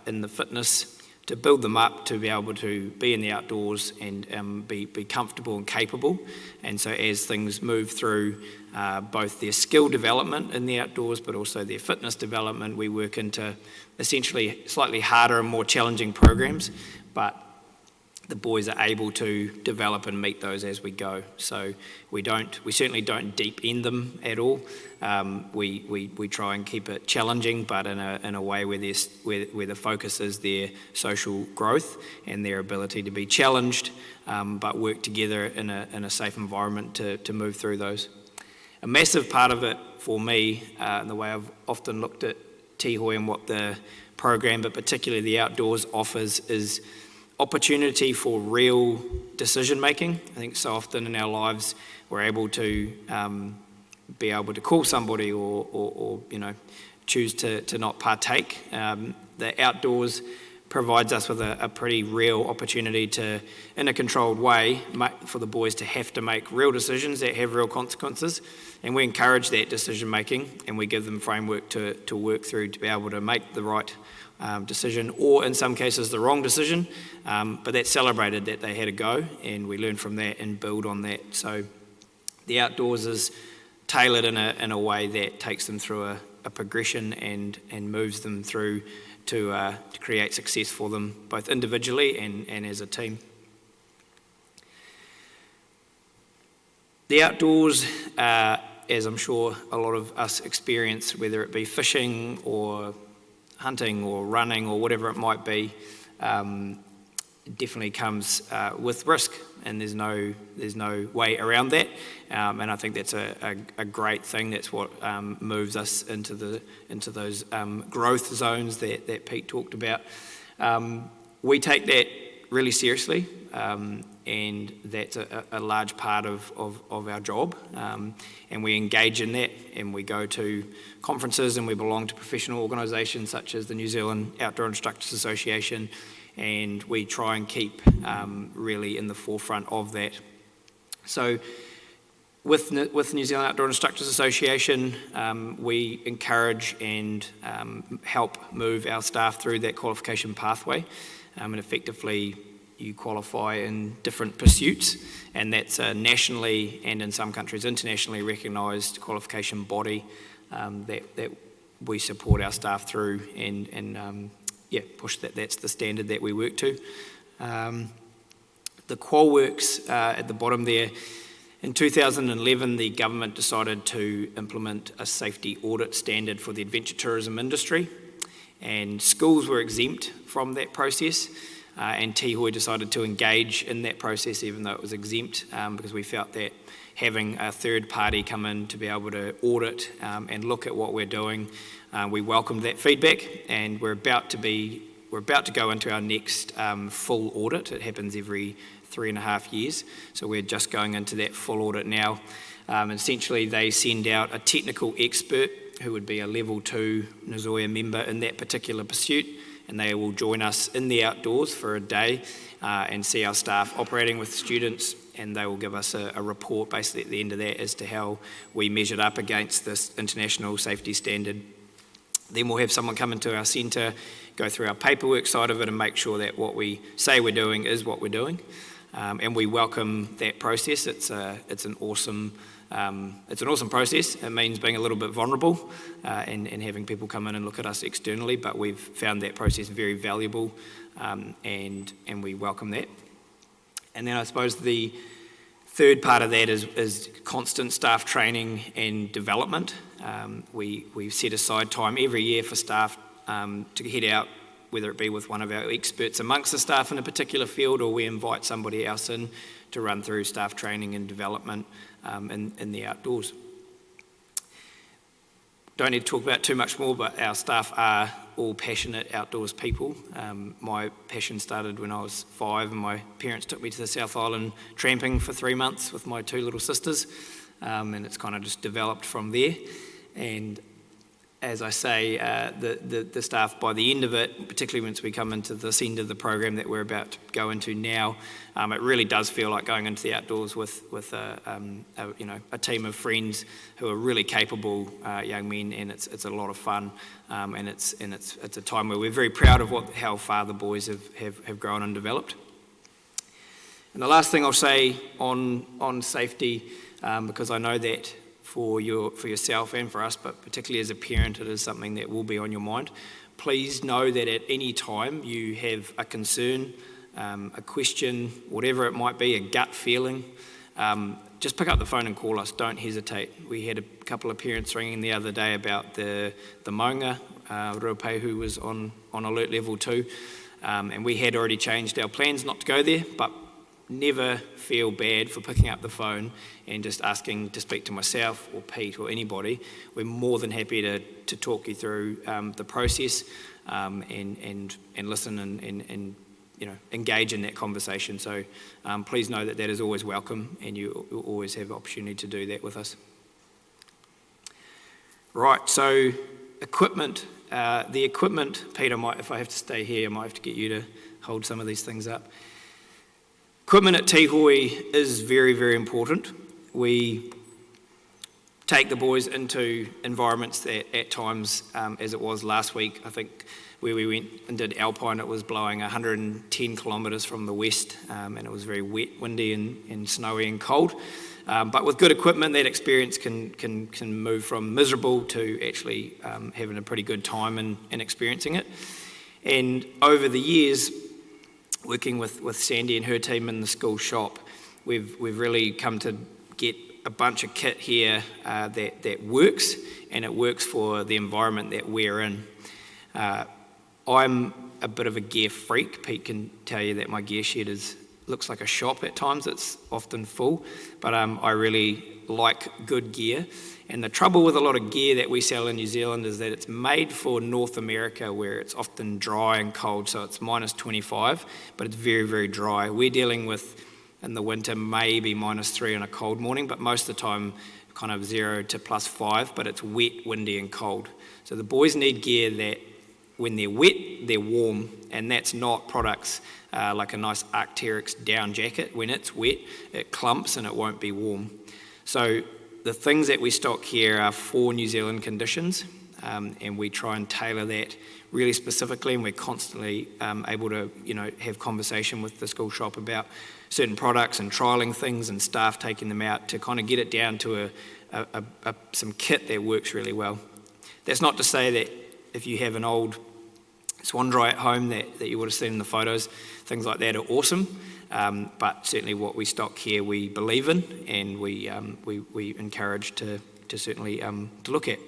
D: in the fitness to build them up to be able to be in the outdoors and be comfortable and capable. And so as things move through both their skill development in the outdoors but also their fitness development, we work into essentially slightly harder and more challenging programs, but the boys are able to develop and meet those as we go. So we certainly don't deep end them at all. We try and keep it challenging, but in a way where the focus is their social growth and their ability to be challenged, but work together in a safe environment to move through those. A massive part of it for me, and the way I've often looked at Tihoi and what the program, but particularly the outdoors, offers is opportunity for real decision making. I think so often in our lives we're able to be able to call somebody or choose to not partake. The outdoors provides us with a pretty real opportunity to, in a controlled way, for the boys to have to make real decisions that have real consequences, and we encourage that decision making and we give them framework to work through to be able to make the right decision, or in some cases the wrong decision, but that's celebrated that they had a go, and we learn from that and build on that. So the outdoors is tailored in a way that takes them through a progression and moves them through to create success for them both individually and as a team. The outdoors, as I'm sure a lot of us experience, whether it be fishing or hunting or running or whatever it might be, it definitely comes with risk, and there's no way around that. And I think that's a great thing. That's what moves us into those growth zones that Pete talked about. We take that really seriously, and that's a large part of our job. And we engage in that, and we go to conferences, and we belong to professional organisations such as the New Zealand Outdoor Instructors Association, and we try and keep really in the forefront of that. So With New Zealand Outdoor Instructors Association, we encourage and help move our staff through that qualification pathway, and effectively you qualify in different pursuits, and that's a nationally and in some countries internationally recognised qualification body that we support our staff through and push that. That's the standard that we work to. The qual works at the bottom there. In 2011, the government decided to implement a safety audit standard for the adventure tourism industry, and schools were exempt from that process, and Tihoy decided to engage in that process even though it was exempt, because we felt that having a third party come in to be able to audit and look at what we're doing, we welcomed that feedback, and we're about to go into our next full audit. It happens every 3.5 years, so we're just going into that full audit now. Essentially, they send out a technical expert who would be a level 2 Nazoya member in that particular pursuit, and they will join us in the outdoors for a day and see our staff operating with students, and they will give us a report basically at the end of that as to how we measured up against this international safety standard. Then we'll have someone come into our centre, go through our paperwork side of it and make sure that what we say we're doing is what we're doing. And we welcome that process. It's an awesome process. It means being a little bit vulnerable and having people come in and look at us externally, but we've found that process very valuable, and we welcome that. And then I suppose the third part of that is constant staff training and development. We set aside time every year for staff to head out, whether it be with one of our experts amongst the staff in a particular field, or we invite somebody else in to run through staff training and development in the outdoors. Don't need to talk about too much more, but our staff are all passionate outdoors people. My passion started when I was 5 and my parents took me to the South Island tramping for 3 months with my 2 little sisters, and it's kind of just developed from there. And as I say, the staff, by the end of it, particularly once we come into this end of the program that we're about to go into now, it really does feel like going into the outdoors with a team of friends who are really capable young men, and it's a lot of fun, and it's a time where we're very proud of how far the boys have grown and developed. And the last thing I'll say on safety, because I know that for yourself and for us, but particularly as a parent, it is something that will be on your mind. Please know that at any time you have a concern, a question, whatever it might be, a gut feeling, just pick up the phone and call us. Don't hesitate. We had a couple of parents ringing the other day about the maunga, Ruape, who was on alert level 2, and we had already changed our plans not to go there, but never feel bad for picking up the phone and just asking to speak to myself or Pete or anybody. We're more than happy to talk you through the process and listen and engage in that conversation. So please know that is always welcome, and you always have the opportunity to do that with us. Right, so equipment. The equipment, Pete, if I have to stay here, I might have to get you to hold some of these things up. Equipment at Tihoi is very, very important. We take the boys into environments that at times, as it was last week, I think where we went and did Alpine, it was blowing 110 kilometres from the west, and it was very wet, windy and snowy and cold. But with good equipment, that experience can move from miserable to actually having a pretty good time and experiencing it. And over the years, working with Sandy and her team in the school shop, we've really come to get a bunch of kit here that works, and it works for the environment that we're in. I'm a bit of a gear freak. Pete can tell you that my gear shed looks like a shop at times. It's often full, but I really like good gear. And the trouble with a lot of gear that we sell in New Zealand is that it's made for North America, where it's often dry and cold, so it's minus 25, but it's very, very dry. We're dealing with, in the winter, maybe minus 3 on a cold morning, but most of the time kind of 0 to plus 5, but it's wet, windy and cold. So the boys need gear that when they're wet, they're warm, and that's not products like a nice Arc'teryx down jacket. When it's wet, it clumps and it won't be warm. So the things that we stock here are for New Zealand conditions, and we try and tailor that really specifically, and we're constantly able to, have conversation with the school shop about certain products and trialling things and staff taking them out to kind of get it down to some kit that works really well. That's not to say that if you have an old Swan Dry at home that you would have seen in the photos, things like that are awesome, but certainly what we stock here we believe in, and we encourage to certainly to look at.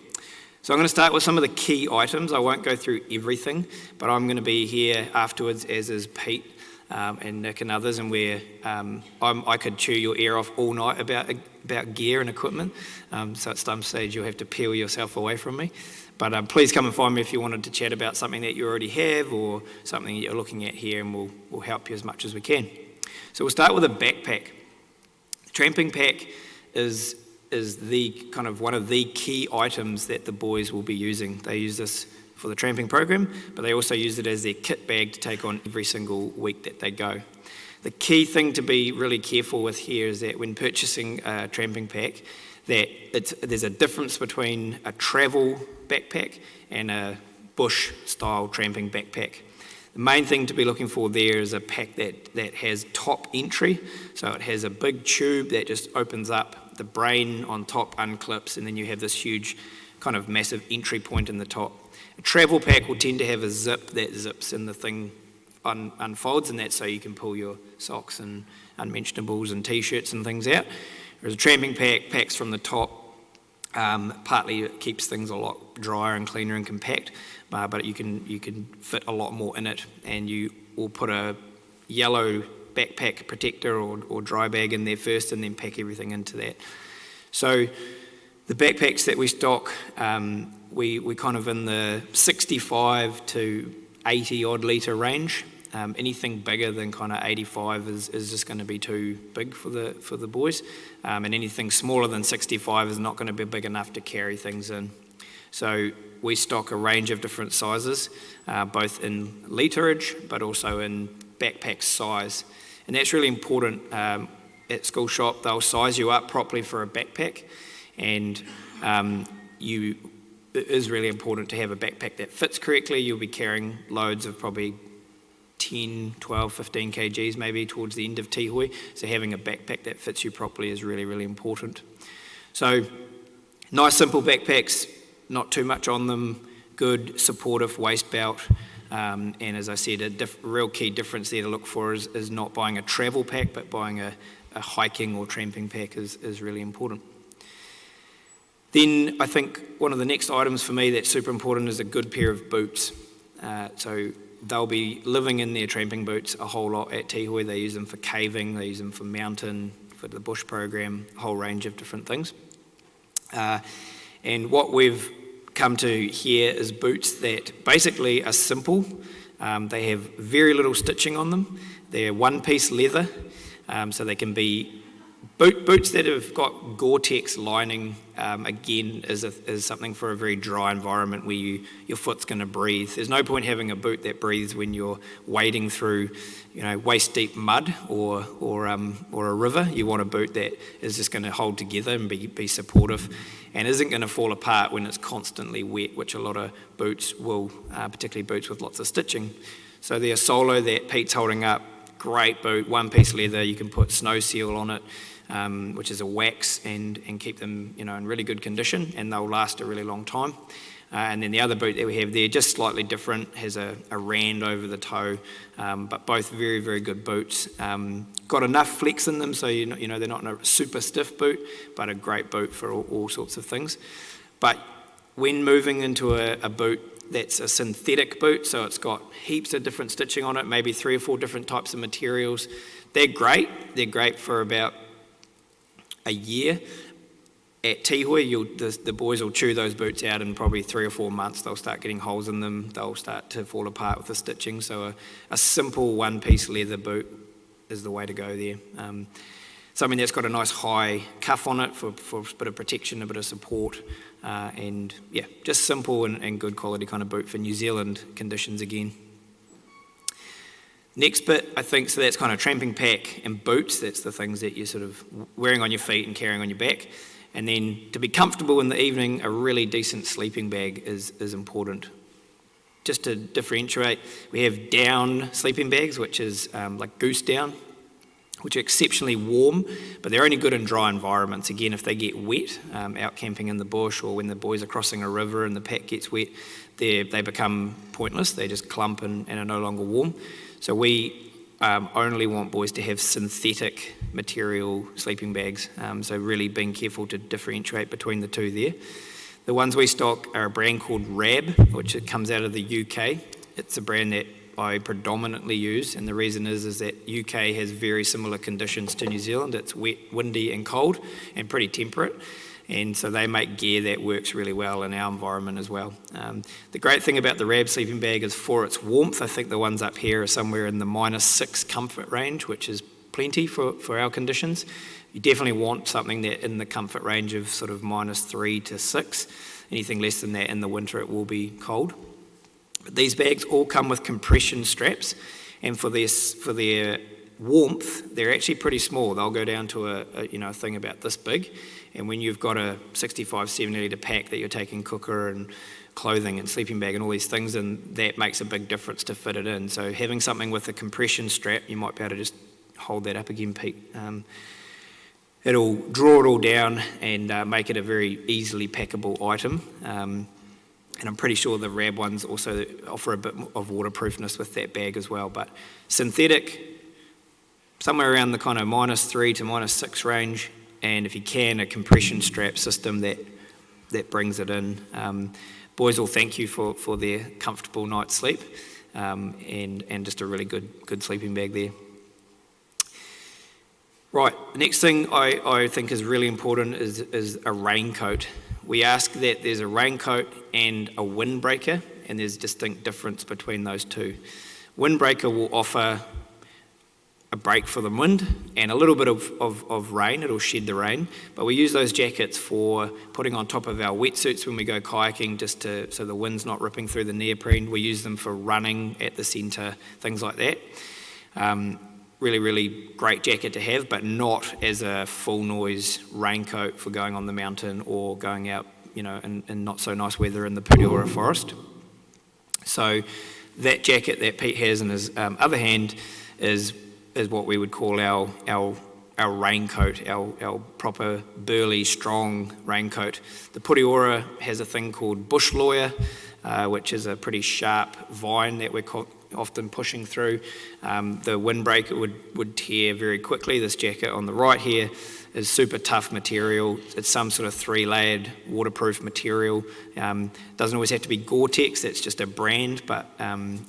D: So I'm going to start with some of the key items. I won't go through everything, but I'm going to be here afterwards, as is Pete and Nick and others, and I could chew your ear off all night about gear and equipment, so at some stage you'll have to peel yourself away from me. But please come and find me if you wanted to chat about something that you already have or something that you're looking at here, and we'll help you as much as we can. So we'll start with a backpack. The tramping pack is the kind of one of the key items that the boys will be using. They use this for the tramping program, but they also use it as their kit bag to take on every single week that they go. The key thing to be really careful with here is that when purchasing a tramping pack, there's a difference between a travel backpack and a bush style tramping backpack. The main thing to be looking for there is a pack that has top entry, so it has a big tube that just opens up, the brain on top unclips, and then you have this huge kind of massive entry point in the top. A travel pack will tend to have a zip that zips and the thing unfolds, and that's so you can pull your socks and unmentionables and t-shirts and things out. Whereas a tramping pack packs from the top, partly it keeps things a lot drier and cleaner and compact, but you can fit a lot more in it, and you will put a yellow backpack protector or dry bag in there first, and then pack everything into that. So the backpacks that we stock, we kind of in the 65 to 80 odd litre range. Anything bigger than kind of 85 is just going to be too big for the boys, and anything smaller than 65 is not going to be big enough to carry things in. So we stock a range of different sizes, both in literage but also in backpack size, and that's really important. At school shop they'll size you up properly for a backpack, and it is really important to have a backpack that fits correctly. You'll be carrying loads of probably 10, 12, 15 kgs maybe towards the end of Tihoi, so having a backpack that fits you properly is really, really important. So nice simple backpacks, not too much on them, good supportive waist belt, and as I said, a real key difference there to look for is not buying a travel pack, but buying a hiking or tramping pack is really important. Then I think one of the next items for me that's super important is a good pair of boots. So they'll be living in their tramping boots a whole lot at Tihoi. They use them for caving, they use them for mountain, for the bush program, a whole range of different things. And what we've come to here is boots that basically are simple. They have very little stitching on them. They're one-piece leather, so they can be boots that have got Gore-Tex lining. Again, is something for a very dry environment where your foot's going to breathe. There's no point having a boot that breathes when you're wading through, waist-deep mud or a river. You want a boot that is just going to hold together and be supportive, and isn't going to fall apart when it's constantly wet, which a lot of boots will, particularly boots with lots of stitching. So the Solo that Pete's holding up, great boot, one-piece leather. You can put Snow Seal on it, which is a wax, and keep them in really good condition, and they'll last a really long time. And then the other boot that we have there, just slightly different, has a rand over the toe, but both very, very good boots. Got enough flex in them, so they're not a super stiff boot, but a great boot for all sorts of things. But when moving into a boot that's a synthetic boot, so it's got heaps of different stitching on it, maybe 3 or 4 different types of materials, they're great. They're great for about a year. At Tihoi, the boys will chew those boots out in probably 3 or 4 months. They'll start getting holes in them. They'll start to fall apart with the stitching. So a simple one-piece leather boot is the way to go there. Something that's got a nice high cuff on it for a bit of protection, a bit of support, and yeah, just simple and good quality kind of boot for New Zealand conditions again. Next bit, I think, so that's kind of tramping pack and boots. That's the things that you're sort of wearing on your feet and carrying on your back. And then to be comfortable in the evening, a really decent sleeping bag is important. Just to differentiate, we have down sleeping bags, which is like goose down, which are exceptionally warm, but they're only good in dry environments. Again, if they get wet, out camping in the bush or when the boys are crossing a river and the pack gets wet, they become pointless. They just clump and are no longer warm. So we only want boys to have synthetic material sleeping bags, so really being careful to differentiate between the two there. The ones we stock are a brand called RAB, which it comes out of the UK. It's a brand that I predominantly use, and the reason is that UK has very similar conditions to New Zealand. It's wet, windy and cold and pretty temperate, and so they make gear that works really well in our environment as well. The great thing about the RAB sleeping bag is for its warmth. I think the ones up here are somewhere in the -6 comfort range, which is plenty for our conditions. You definitely want something that in the comfort range of sort of -3 to 6. Anything less than that in the winter, it will be cold. But these bags all come with compression straps, and for their warmth, they're actually pretty small. They'll go down to a thing about this big, and when you've got a 65, 70 litre pack that you're taking cooker and clothing and sleeping bag and all these things, and that makes a big difference to fit it in. So having something with a compression strap, you might be able to just hold that up again, Pete. It'll draw it all down and make it a very easily packable item. And I'm pretty sure the RAB ones also offer a bit of waterproofness with that bag as well. But synthetic, somewhere around the kind of -3 to -6 range, and if you can, a compression strap system that brings it in. Boys will thank you for their comfortable night's sleep, and just a really good sleeping bag there. Right, the next thing I think is really important is a raincoat. We ask that there's a raincoat and a windbreaker, and there's a distinct difference between those two. Windbreaker will offer a break for the wind and a little bit of rain. It'll shed the rain, but we use those jackets for putting on top of our wetsuits when we go kayaking, so the wind's not ripping through the neoprene. We use them for running at the centre, things like that. Really, really great jacket to have, but not as a full noise raincoat for going on the mountain or going out, in not so nice weather in the Puriora forest. So that jacket that Pete has in his other hand is what we would call our raincoat, our proper burly, strong raincoat. The Puriora has a thing called bush lawyer, which is a pretty sharp vine that we're often pushing through. The windbreaker would tear very quickly. This jacket on the right here is super tough material. It's some sort of 3-layered waterproof material. Doesn't always have to be Gore-Tex, that's just a brand, but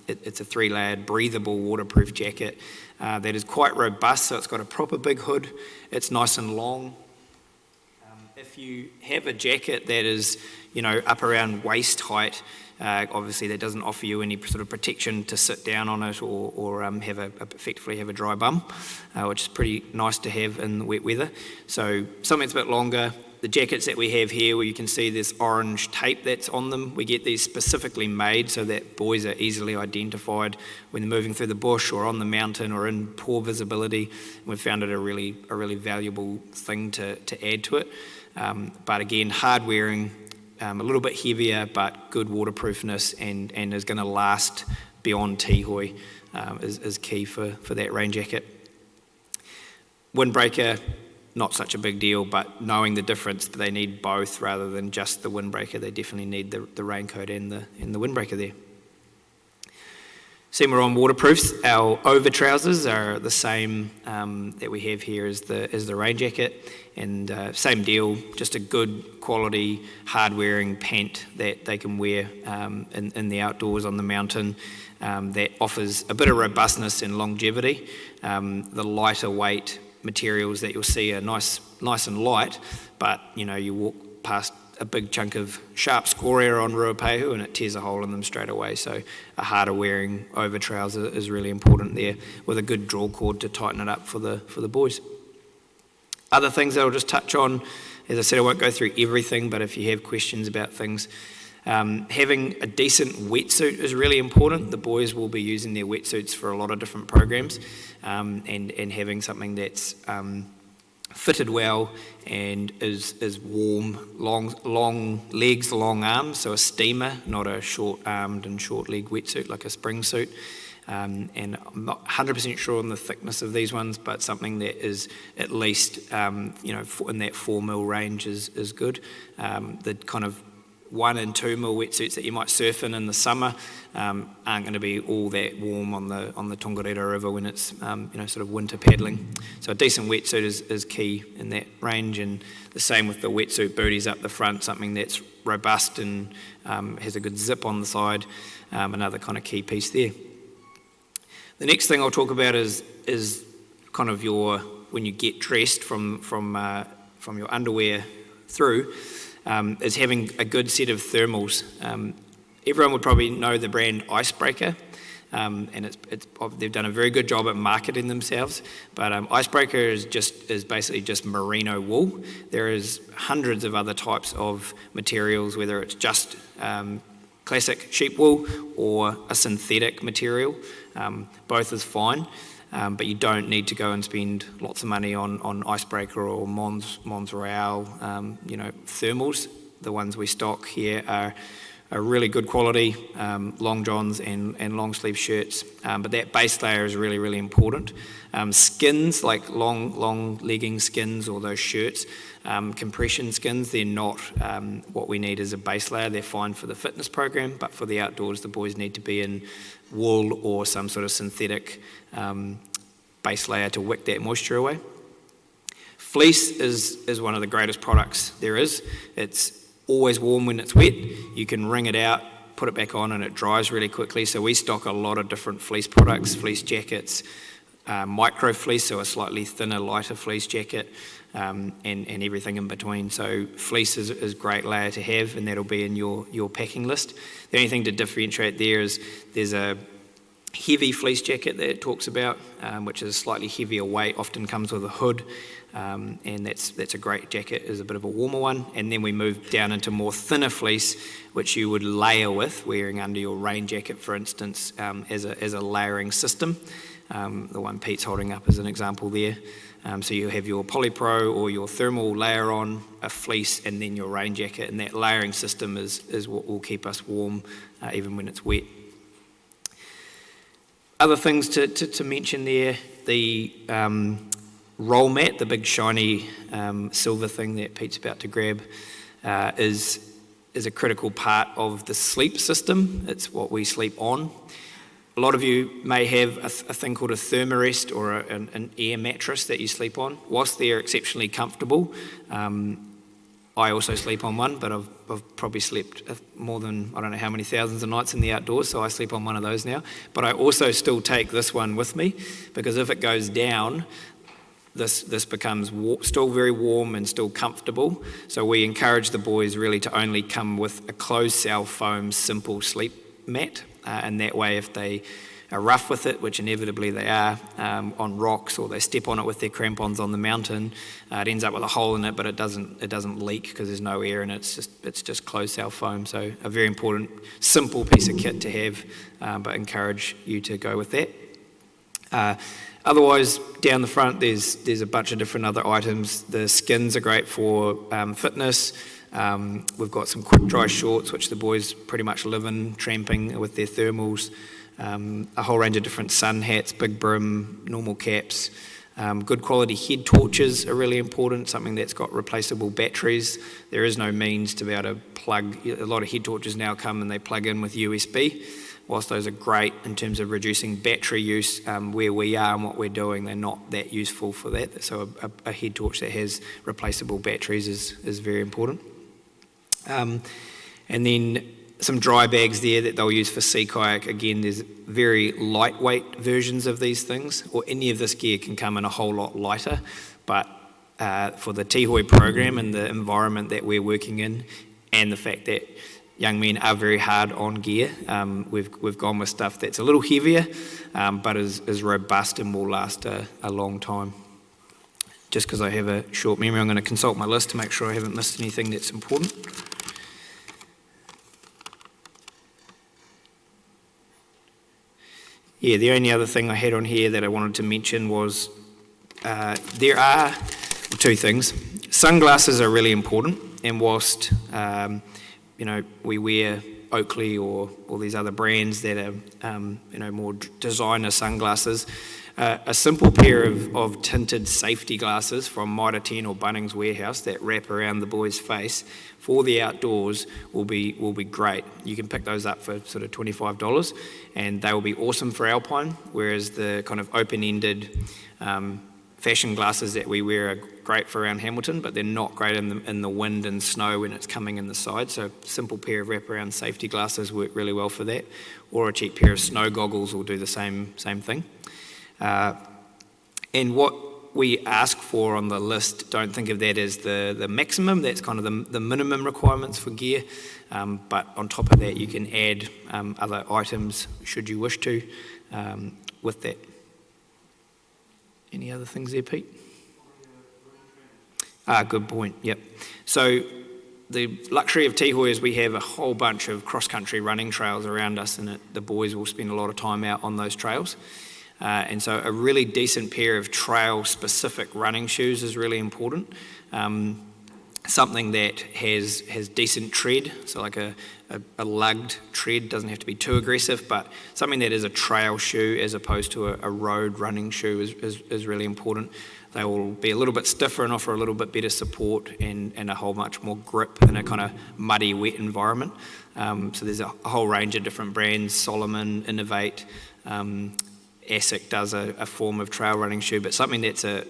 D: it's a 3-layered breathable waterproof jacket that is quite robust, so it's got a proper big hood. It's nice and long. If you have a jacket that is, up around waist height, obviously that doesn't offer you any sort of protection to sit down on it or effectively have a dry bum, which is pretty nice to have in wet weather. So something that's a bit longer. The jackets that we have here, where you can see this orange tape that's on them, we get these specifically made so that boys are easily identified when they're moving through the bush or on the mountain or in poor visibility. We've found it a really valuable thing to add to it. But again, hard wearing, a little bit heavier, but good waterproofness and is going to last beyond Tihoi is key for that rain jacket. Windbreaker, not such a big deal, but knowing the difference, they need both rather than just the windbreaker. They definitely need the raincoat and the windbreaker there. Same, we're on waterproofs. Our over trousers are the same that we have here as the rain jacket, and same deal, just a good quality, hard-wearing pant that they can wear in the outdoors on the mountain that offers a bit of robustness and longevity. The lighter weight materials that you'll see are nice and light, but you walk past a big chunk of sharp scoria on Ruapehu and it tears a hole in them straight away. So a harder wearing over trouser is really important there, with a good draw cord to tighten it up for the boys. Other things that I'll just touch on, as I said, I won't go through everything, but if you have questions about things, Having a decent wetsuit is really important. The boys will be using their wetsuits for a lot of different programs, and having something that's fitted well and is warm, long legs, long arms, so a steamer, not a short-armed and short-legged wetsuit like a spring suit. And I'm not 100% sure on the thickness of these ones, but something that is at least, in that 4 mil range is good. The kind of 1 and 2 mil wetsuits that you might surf in the summer aren't going to be all that warm on the Tongariro River when it's sort of winter paddling. So a decent wetsuit is key in that range, and the same with the wetsuit booties up the front, something that's robust and has a good zip on the side, another kind of key piece there. The next thing I'll talk about is kind of when you get dressed from your underwear through, is having a good set of thermals. Everyone would probably know the brand Icebreaker, and they've done a very good job at marketing themselves. But Icebreaker is basically just merino wool. There is hundreds of other types of materials, whether it's just classic sheep wool or a synthetic material. Both is fine, but you don't need to go and spend lots of money on Icebreaker or Mons Royale, thermals. The ones we stock here are really good quality, long johns and long sleeve shirts, but that base layer is really, really important. Skins, like long legging skins or those shirts, compression skins, they're not what we need as a base layer. They're fine for the fitness program, but for the outdoors, the boys need to be in wool or some sort of synthetic base layer to wick that moisture away. Fleece is one of the greatest products there is. It's always warm when it's wet. You can wring it out, put it back on, and it dries really quickly. So we stock a lot of different fleece products, fleece jackets, micro fleece, so a slightly thinner, lighter fleece jacket, and everything in between. So fleece is a great layer to have, and that'll be in your packing list. The only thing to differentiate there is there's a heavy fleece jacket that it talks about, which is slightly heavier weight, often comes with a hood, and that's a great jacket, is a bit of a warmer one. And then we move down into more thinner fleece, which you would layer with, wearing under your rain jacket, for instance, as a layering system. The one Pete's holding up as an example there. So you have your polypro or your thermal layer on, a fleece, and then your rain jacket, and that layering system is what will keep us warm even when it's wet. Other things to mention there, the roll mat, the big shiny silver thing that Pete's about to grab, is a critical part of the sleep system. It's what we sleep on. A lot of you may have a thing called a thermarest or an air mattress that you sleep on. Whilst they're exceptionally comfortable, I also sleep on one, but I've probably slept more than, I don't know how many thousands of nights in the outdoors, so I sleep on one of those now. But I also still take this one with me, because if it goes down, this becomes still very warm and still comfortable. So we encourage the boys really to only come with a closed cell foam simple sleep mat, and that way if they are rough with it, which inevitably they are, on rocks, or they step on it with their crampons on the mountain, it ends up with a hole in it, but it doesn't leak because there's no air in it. It's just closed cell foam. So a very important, simple piece of kit to have, but encourage you to go with that. Otherwise, down the front, there's a bunch of different other items. The skins are great for fitness. We've got some quick dry shorts, which the boys pretty much live in, tramping with their thermals. A whole range of different sun hats, big brim, normal caps. Good quality head torches are really important, something that's got replaceable batteries. There is no means to be able to plug. A lot of head torches now come and they plug in with USB. Whilst those are great in terms of reducing battery use, where we are and what we're doing, they're not that useful for that. So a head torch that has replaceable batteries is very important. And then some dry bags there that they'll use for sea kayak. Again, there's very lightweight versions of these things, or any of this gear can come in a whole lot lighter, but for the Tihoy program and the environment that we're working in, and the fact that young men are very hard on gear, we've gone with stuff that's a little heavier, but is robust and will last a long time. Just because I have a short memory, I'm going to consult my list to make sure I haven't missed anything that's important. Yeah, the only other thing I had on here that I wanted to mention was there are two things. Sunglasses are really important, and whilst we wear Oakley or all these other brands that are more designer sunglasses, a simple pair of tinted safety glasses from Mitre 10 or Bunnings Warehouse that wrap around the boy's face for the outdoors will be great. You can pick those up for sort of $25, and they will be awesome for alpine, whereas the kind of open-ended fashion glasses that we wear are great for around Hamilton, but they're not great in the wind and snow when it's coming in the side. So a simple pair of wraparound safety glasses work really well for that, or a cheap pair of snow goggles will do the same thing. And what we ask for on the list, don't think of that as the maximum. That's kind of the minimum requirements for gear. But on top of that, you can add other items should you wish to with that. Any other things there, Pete? Good point, yep. So the luxury of Tihoi is we have a whole bunch of cross-country running trails around us, and the boys will spend a lot of time out on those trails. And so a really decent pair of trail-specific running shoes is really important. Something that has decent tread, so like a lugged tread, doesn't have to be too aggressive, but something that is a trail shoe as opposed to a road running shoe is really important. They will be a little bit stiffer and offer a little bit better support and a whole much more grip in a kind of muddy, wet environment. So there's a whole range of different brands, Solomon, Innovate, ASIC does a form of trail running shoe, but something that's a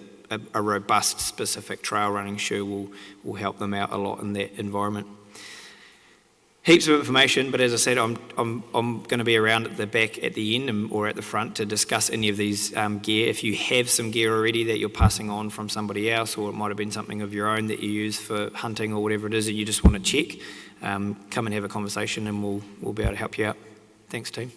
D: robust, specific trail running shoe will help them out a lot in that environment. Heaps of information, but as I said, I'm going to be around at the back at the end or at the front to discuss any of these gear. If you have some gear already that you're passing on from somebody else, or it might have been something of your own that you use for hunting or whatever it is that you just want to check, come and have a conversation and we'll be able to help you out. Thanks, team.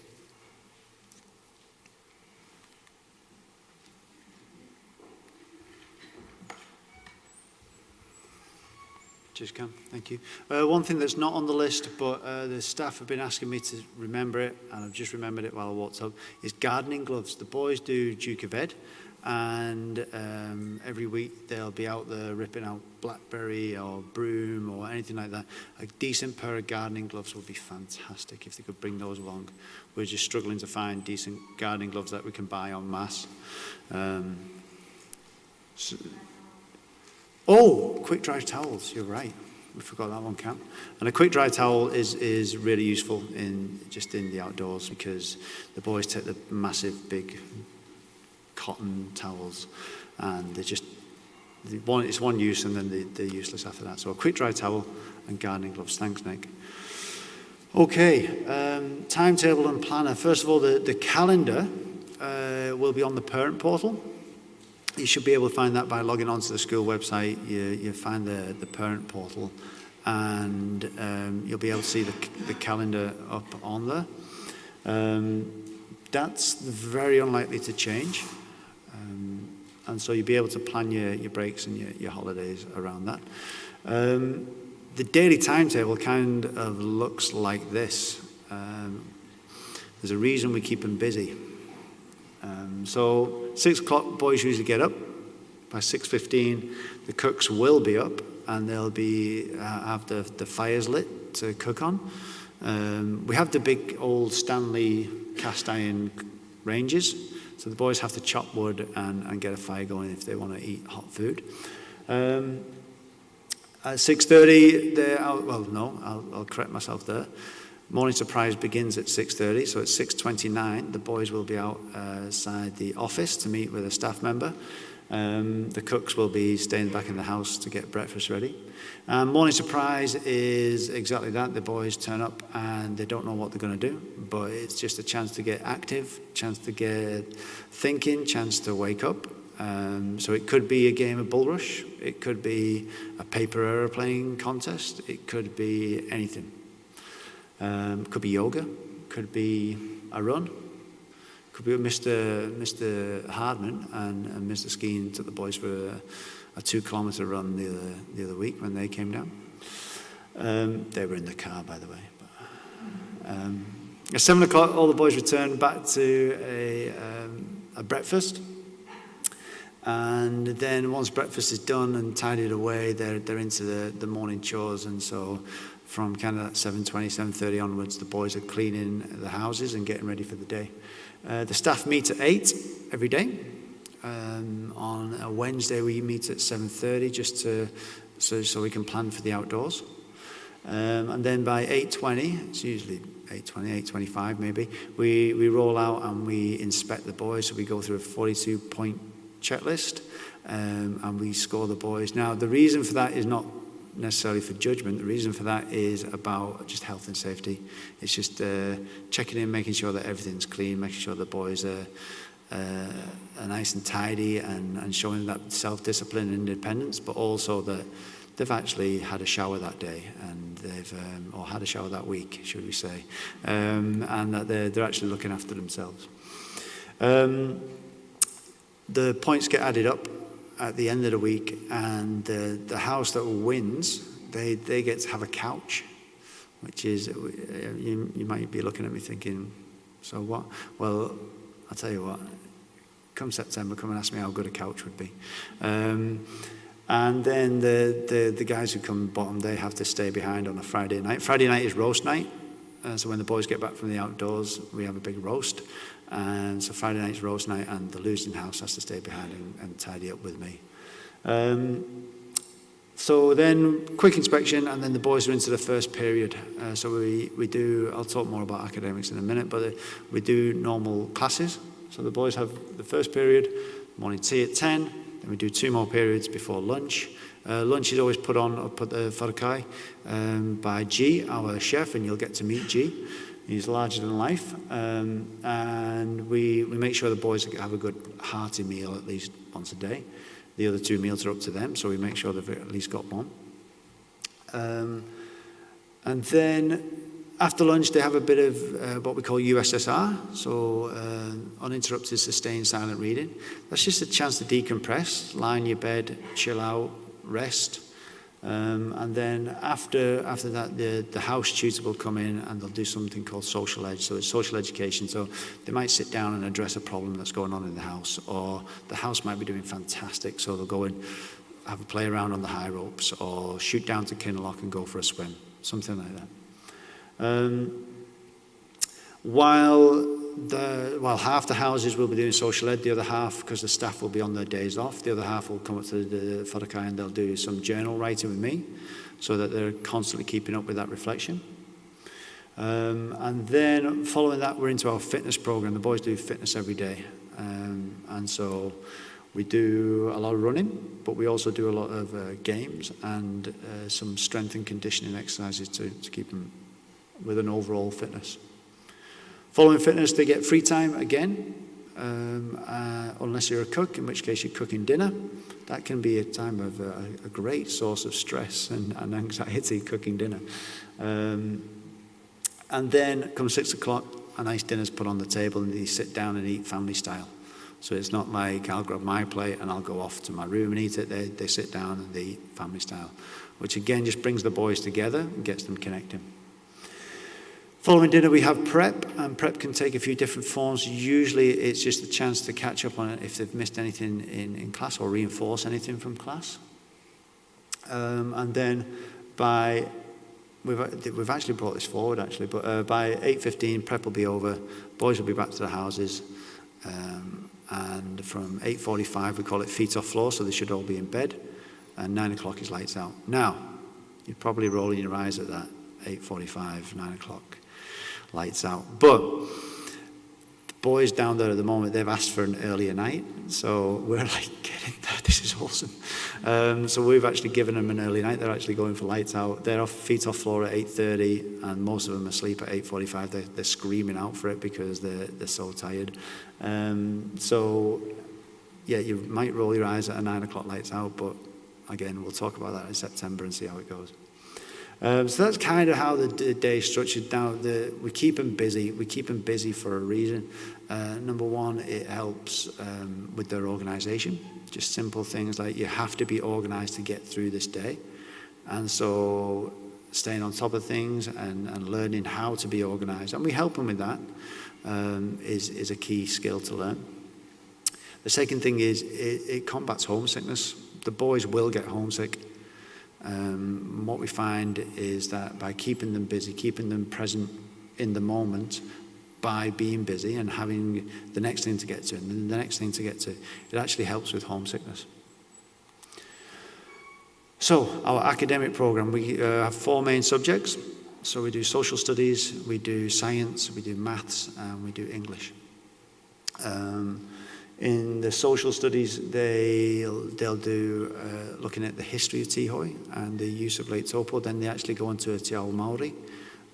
B: Just come, thank you. One thing that's not on the list, but the staff have been asking me to remember it, and I've just remembered it while I walked up, is gardening gloves. The boys do Duke of Ed, and every week they'll be out there ripping out blackberry or broom or anything like that. A decent pair of gardening gloves would be fantastic if they could bring those along. We're just struggling to find decent gardening gloves that we can buy en masse. Quick dry towels, you're right. We forgot that one, Cam. And a quick dry towel is really useful in the outdoors, because the boys take the massive big cotton towels and it's one use and then they're useless after that. So a quick dry towel and gardening gloves. Thanks, Nick. Okay, timetable and planner. First of all, the calendar will be on the parent portal. You should be able to find that by logging onto the school website. You find the parent portal, and you'll be able to see the calendar up on there. That's very unlikely to change, and so you'll be able to plan your breaks and your holidays around that. The daily timetable kind of looks like this. There's a reason we keep them busy. So 6 o'clock, boys usually get up. By 6:15, the cooks will be up, and they'll have the fires lit to cook on. We have the big old Stanley cast iron ranges, so the boys have to chop wood and get a fire going if they want to eat hot food. At 6:30, they're out. Well, no, I'll correct myself there. Morning surprise begins at 6:30, so at 6:29, the boys will be outside the office to meet with a staff member. The cooks will be staying back in the house to get breakfast ready. Morning surprise is exactly that. The boys turn up and they don't know what they're going to do, but it's just a chance to get active, chance to get thinking, chance to wake up. So it could be a game of bull rush. It could be a paper aeroplane contest. It could be anything. Could be yoga, could be a run, could be Mr. Hardman and Mr. Skeen took the boys for a 2-kilometre run the other week when they came down. They were in the car, by the way. At 7 o'clock, all the boys return back to a breakfast. And then once breakfast is done and tidied away, they're into the morning chores. And so from kind of 7:20, 7:30 onwards, the boys are cleaning the houses and getting ready for the day. The staff meet at 8 every day. On a Wednesday, we meet at 7:30 just so we can plan for the outdoors. And then by 8:20, it's usually 8:20, 8:25 maybe, we roll out and we inspect the boys. So we go through a 42-point checklist and we score the boys. Now, the reason for that is not necessarily for judgment. The reason for that is about just health and safety. It's just checking in, making sure that everything's clean, making sure the boys are nice and tidy and showing that self-discipline and independence, but also that they've actually had a shower that day and they've or had a shower that week, should we say, and that they're actually looking after themselves. The points get added up at the end of the week, and the house that wins, they get to have a couch, which is, you might be looking at me thinking, so what? Well, I'll tell you what, come September, come and ask me how good a couch would be. And then the guys who come bottom, they have to stay behind on a Friday night. Friday night is roast night. So when the boys get back from the outdoors, we have a big roast. And so Friday night's roast night, and the losing house has to stay behind and tidy up with me. So then quick inspection, and then the boys are into the first period. So we do, I'll talk more about academics in a minute, but we do normal classes. So the boys have the first period, morning tea at 10, then we do 2 more periods before lunch. Lunch is always put the wharakai by G, our chef, and you'll get to meet G. He's larger than life, and we make sure the boys have a good hearty meal at least once a day. The other 2 meals are up to them, so we make sure they've at least got one. And then after lunch, they have a bit of what we call USSR, so uninterrupted, sustained, silent reading. That's just a chance to decompress, lie in your bed, chill out, rest. And then after that, the house tutor will come in and they'll do something called social ed. So it's social education. So they might sit down and address a problem that's going on in the house, or the house might be doing fantastic. So they'll go and have a play around on the high ropes, or shoot down to Kinloch and go for a swim, something like that. While half the houses will be doing social ed, the other half, because the staff will be on their days off, the other half will come up to the wharakai and they'll do some journal writing with me, so that they're constantly keeping up with that reflection. And then following that, we're into our fitness program. The boys do fitness every day. And so we do a lot of running, but we also do a lot of games and some strength and conditioning exercises to keep them with an overall fitness. Following fitness, they get free time again, unless you're a cook, in which case you're cooking dinner. That can be a time of a great source of stress and anxiety, cooking dinner. And then come 6 o'clock, a nice dinner's put on the table and they sit down and eat family style. So it's not like I'll grab my plate and I'll go off to my room and eat it. They sit down and they eat family style, which again just brings the boys together and gets them connecting. Following dinner, we have prep, and prep can take a few different forms. Usually it's just a chance to catch up on it if they've missed anything in class, or reinforce anything from class. And then we've actually brought this forward actually, but by 8:15 prep will be over, boys will be back to the houses, and from 8:45 we call it feet off floor, so they should all be in bed, and 9 o'clock is lights out. Now, you're probably rolling your eyes at that, 8:45, 9 o'clock. Lights out. But the boys down there at the moment, they've asked for an earlier night, so we're like, get in there, this is awesome. So we've actually given them an early night. They're actually going for lights out. They're feet off floor at 8:30, and most of them are asleep at 8:45. They're screaming out for it because they're so tired. So yeah, you might roll your eyes at a 9 o'clock lights out, but again, we'll talk about that in September and see how it goes. So that's kind of how the day is structured now. We keep them busy. We keep them busy for a reason. Number one, it helps with their organisation. Just simple things like you have to be organised to get through this day. And so staying on top of things and learning how to be organised. And we help them with that, is a key skill to learn. The second thing is it combats homesickness. The boys will get homesick. What we find is that by keeping them busy, keeping them present in the moment, by being busy and having the next thing to get to and then the next thing to get to, it actually helps with homesickness. So our academic program, we have 4 main subjects. So we do social studies, we do science, we do maths, and we do English. In the social studies, they'll do looking at the history of Tihoi and the use of late taupo. Then they actually go into a Te Ao Māori,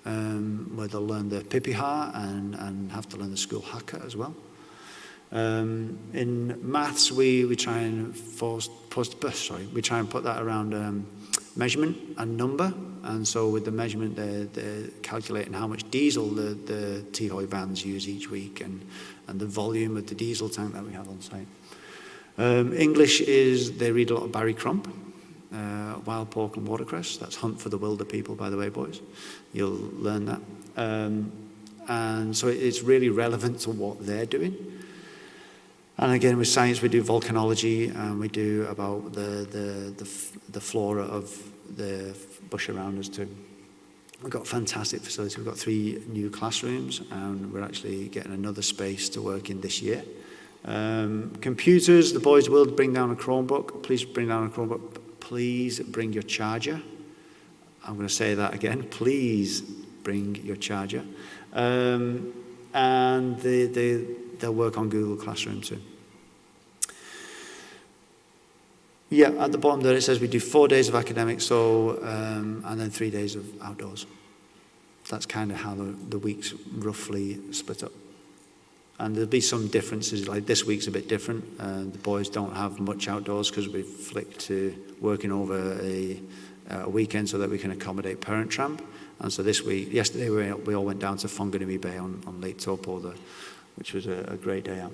B: where they'll learn the pipiha and have to learn the school haka as well. In maths, we try and put that around measurement and number. And so with the measurement, they're calculating how much diesel the Tihoy vans use each week and the volume of the diesel tank that we have on site. English is, they read a lot of Barry Crump, Wild Pork and Watercress. That's Hunt for the Wilder People, by the way, boys. You'll learn that. And so it's really relevant to what they're doing. And again, with science, we do volcanology, and we do about the flora of the bush around us too. We've got fantastic facilities. We've got 3 new classrooms, and we're actually getting another space to work in this year. Computers, the boys will bring down a Chromebook. Please bring down a Chromebook. Please bring your charger. I'm going to say that again. Please bring your charger. And they'll work on Google Classroom too. Yeah, at the bottom there it says we do 4 days of academics, and then 3 days of outdoors. That's kind of how the weeks roughly split up. And there'll be some differences, like this week's a bit different. The boys don't have much outdoors because we've flicked to working over a weekend so that we can accommodate parent tramp. And so yesterday we all went down to Whanganui Bay on Lake Taupo, which was a great day out.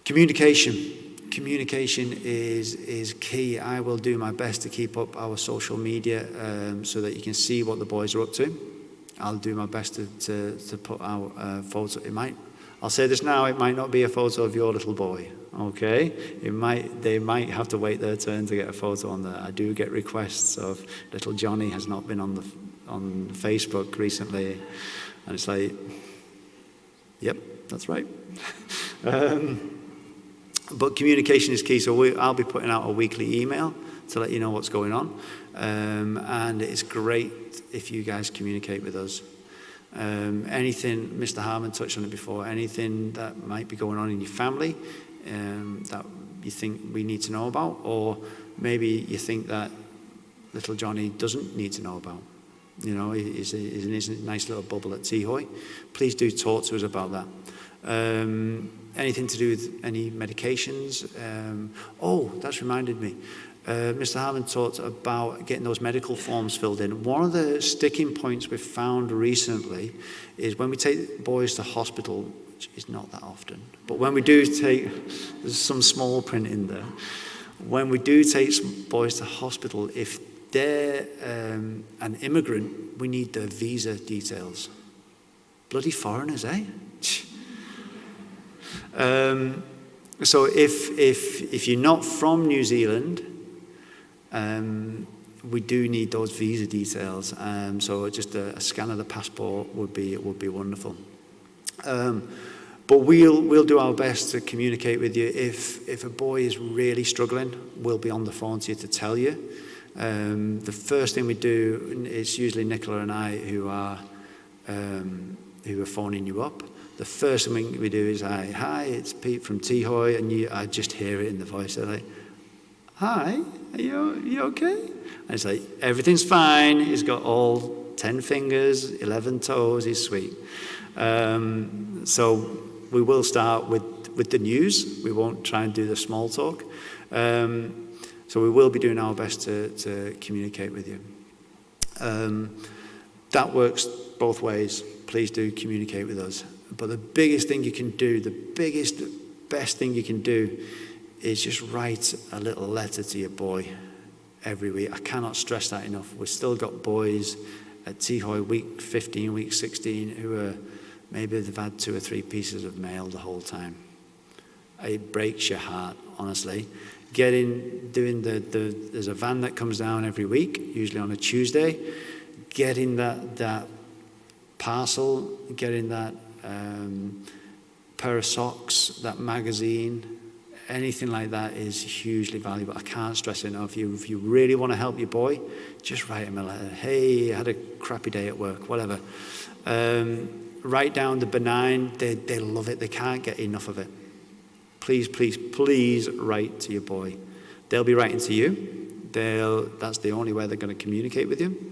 B: Communication. Communication is key. I will do my best to keep up our social media so that you can see what the boys are up to. I'll do my best to put out photo. I'll say this now, it might not be a photo of your little boy, okay? They might have to wait their turn to get a photo on there. I do get requests of little Johnny has not been on Facebook recently, and it's like, yep, that's right. But communication is key, so I'll be putting out a weekly email to let you know what's going on, and it's great if you guys communicate with us. Anything, Mr. Harmon touched on it before, anything that might be going on in your family that you think we need to know about, or maybe you think that little Johnny doesn't need to know about. You know, he's in his nice little bubble at Tihoy. Please do talk to us about that. Anything to do with any medications? That's reminded me. Mr. Harmon talked about getting those medical forms filled in. One of the sticking points we've found recently is when we take boys to hospital, which is not that often, but when we do there's some small print in there. When we do take boys to hospital, if they're an immigrant, we need their visa details. Bloody foreigners, eh? So if you're not from New Zealand, we do need those visa details. So just a scan of the passport would be wonderful. But we'll do our best to communicate with you. If a boy is really struggling, we'll be on the phone to you to tell you. The first thing we do, it's usually Nicola and I who are phoning you up. The first thing we do is, hi, it's Pete from Tihoy, and I just hear it in the voice. They're like, hi, are you okay? And it's like, everything's fine. He's got all 10 fingers, 11 toes. He's sweet. So we will start with the news. We won't try and do the small talk. So we will be doing our best to communicate with you. That works both ways. Please do communicate with us. But the biggest thing you can do, best thing you can do is just write a little letter to your boy every week. I cannot stress that enough. We've still got boys at Tihoi week 15, week 16 who are, maybe they've had 2 or 3 pieces of mail the whole time. It breaks your heart, honestly. There's a van that comes down every week, usually on a Tuesday. Getting that parcel, getting that pair of socks, that magazine, anything like that is hugely valuable. I can't stress it enough. If you really want to help your boy, just write him a letter. Hey, I had a crappy day at work, whatever. Write down the benign. They love it. They can't get enough of it. Please, please, please write to your boy. They'll be writing to you. That's the only way they're going to communicate with you.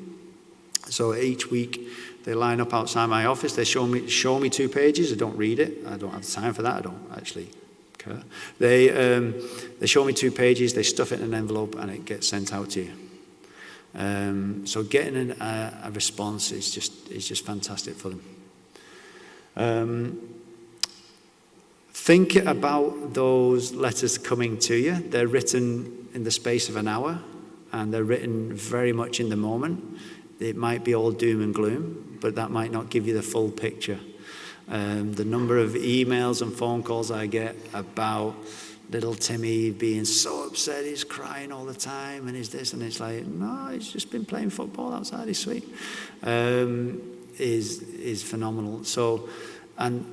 B: So each week they line up outside my office. They show me 2 pages. I don't read it. I don't have time for that. I don't actually care. They show me 2 pages. They stuff it in an envelope and it gets sent out to you. So getting a response is just fantastic for them. Think about those letters coming to you. They're written in the space of an hour, and they're written very much in the moment. It might be all doom and gloom, but that might not give you the full picture. The number of emails and phone calls I get about little Timmy being so upset, he's crying all the time, and he's this, and it's like, no, he's just been playing football outside, he's sweet, is phenomenal. So, and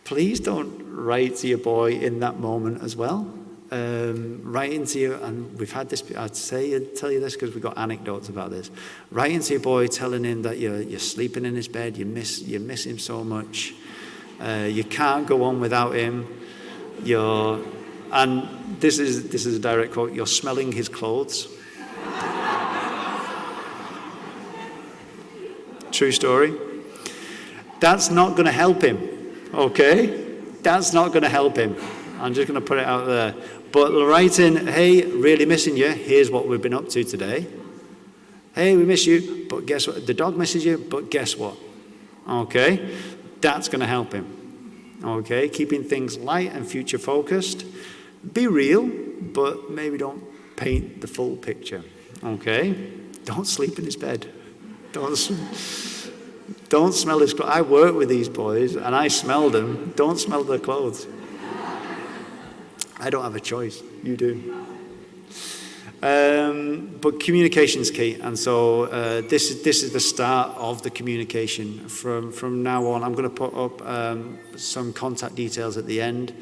B: please don't write to your boy in that moment as well. Writing to you, and we've had this, tell you this because we've got anecdotes about this. Writing to your boy, telling him that you're sleeping in his bed, you miss him so much, you can't go on without him. And this is a direct quote. You're smelling his clothes. True story. That's not going to help him. Okay, that's not going to help him. I'm just going to put it out there. But writing, hey, really missing you. Here's what we've been up to today. Hey, we miss you, but guess what? The dog misses you, but guess what? Okay, that's going to help him. Okay, keeping things light and future focused. Be real, but maybe don't paint the full picture. Okay, don't sleep in his bed. Don't smell his clothes. I work with these boys, and I smell them. Don't smell their clothes. I don't have a choice. You do. But communication's key, and so this is the start of the communication. From now on, I'm going to put up some contact details at the end.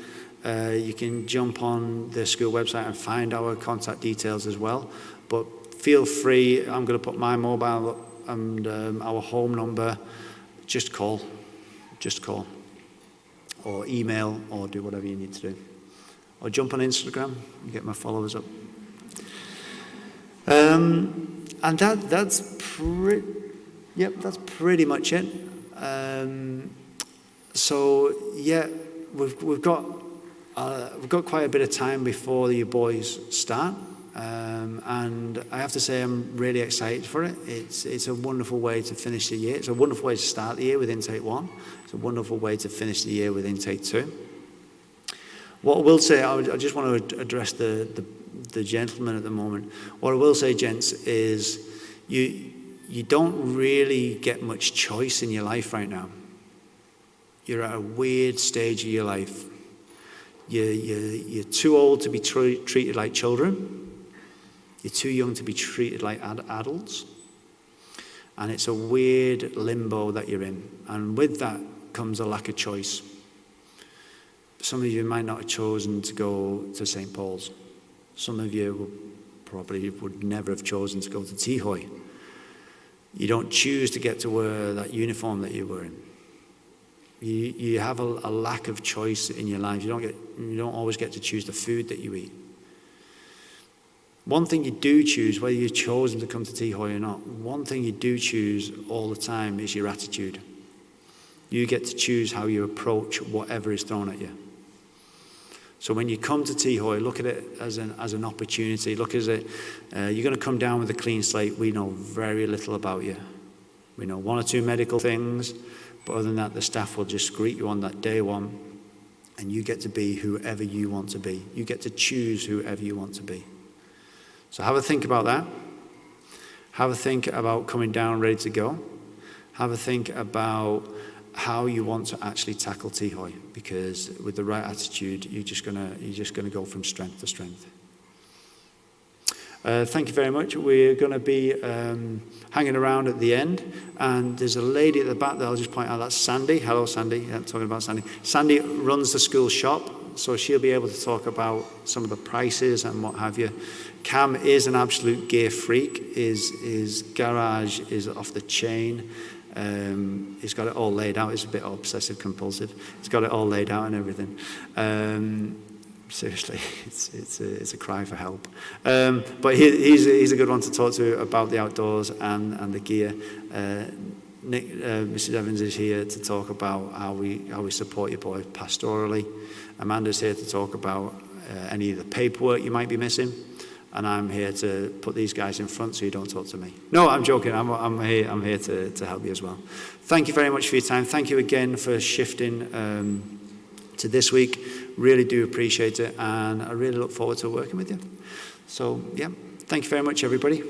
B: You can jump on the school website and find our contact details as well. But feel free. I'm going to put my mobile up and our home number. Just call, or email, or do whatever you need to do. Or jump on Instagram and get my followers up. And that's pretty much it. So yeah, we've got quite a bit of time before your boys start. And I have to say I'm really excited for it. It's a wonderful way to finish the year. It's a wonderful way to start the year with intake 1. It's a wonderful way to finish the year with intake 2. What I will say, I just want to address the gentleman at the moment. What I will say, gents, is you don't really get much choice in your life right now. You're at a weird stage of your life. You're too old to be treated like children. You're too young to be treated like adults. And it's a weird limbo that you're in. And with that comes a lack of choice. Some of you might not have chosen to go to St. Paul's. Some of you probably would never have chosen to go to Tihoi. You don't choose to get to wear that uniform that you're wearing. You have a lack of choice in your life. You don't always get to choose the food that you eat. One thing you do choose, whether you've chosen to come to Tihoi or not, one thing you do choose all the time is your attitude. You get to choose how you approach whatever is thrown at you. So when you come to Tihoi, look at it as an opportunity. Look at it, you're going to come down with a clean slate. We know very little about you. We know 1 or 2 medical things, but other than that, the staff will just greet you on that day 1, and you get to be whoever you want to be. You get to choose whoever you want to be. So have a think about that. Have a think about coming down ready to go. Have a think about how you want to actually tackle Tihoi, because with the right attitude, you're just gonna go from strength to strength. Thank you very much. We're going to be hanging around at the end, and there's a lady at the back that I'll just point out. That's Sandy. Hello, Sandy. Yeah, I'm talking about Sandy. Sandy runs the school shop, so she'll be able to talk about some of the prices and what have you. Cam is an absolute gear freak. His garage is off the chain. He's got it all laid out. He's a bit obsessive compulsive. He's got it all laid out and everything. Seriously, it's a cry for help. But he's a good one to talk to about the outdoors and the gear. Mrs. Evans is here to talk about how we support your boy pastorally. Amanda's here to talk about any of the paperwork you might be missing. And I'm here to put these guys in front so you don't talk to me. No, I'm joking. I'm here to help you as well. Thank you very much for your time. Thank you again for shifting to this week. Really do appreciate it, and I really look forward to working with you. So, yeah, thank you very much, everybody.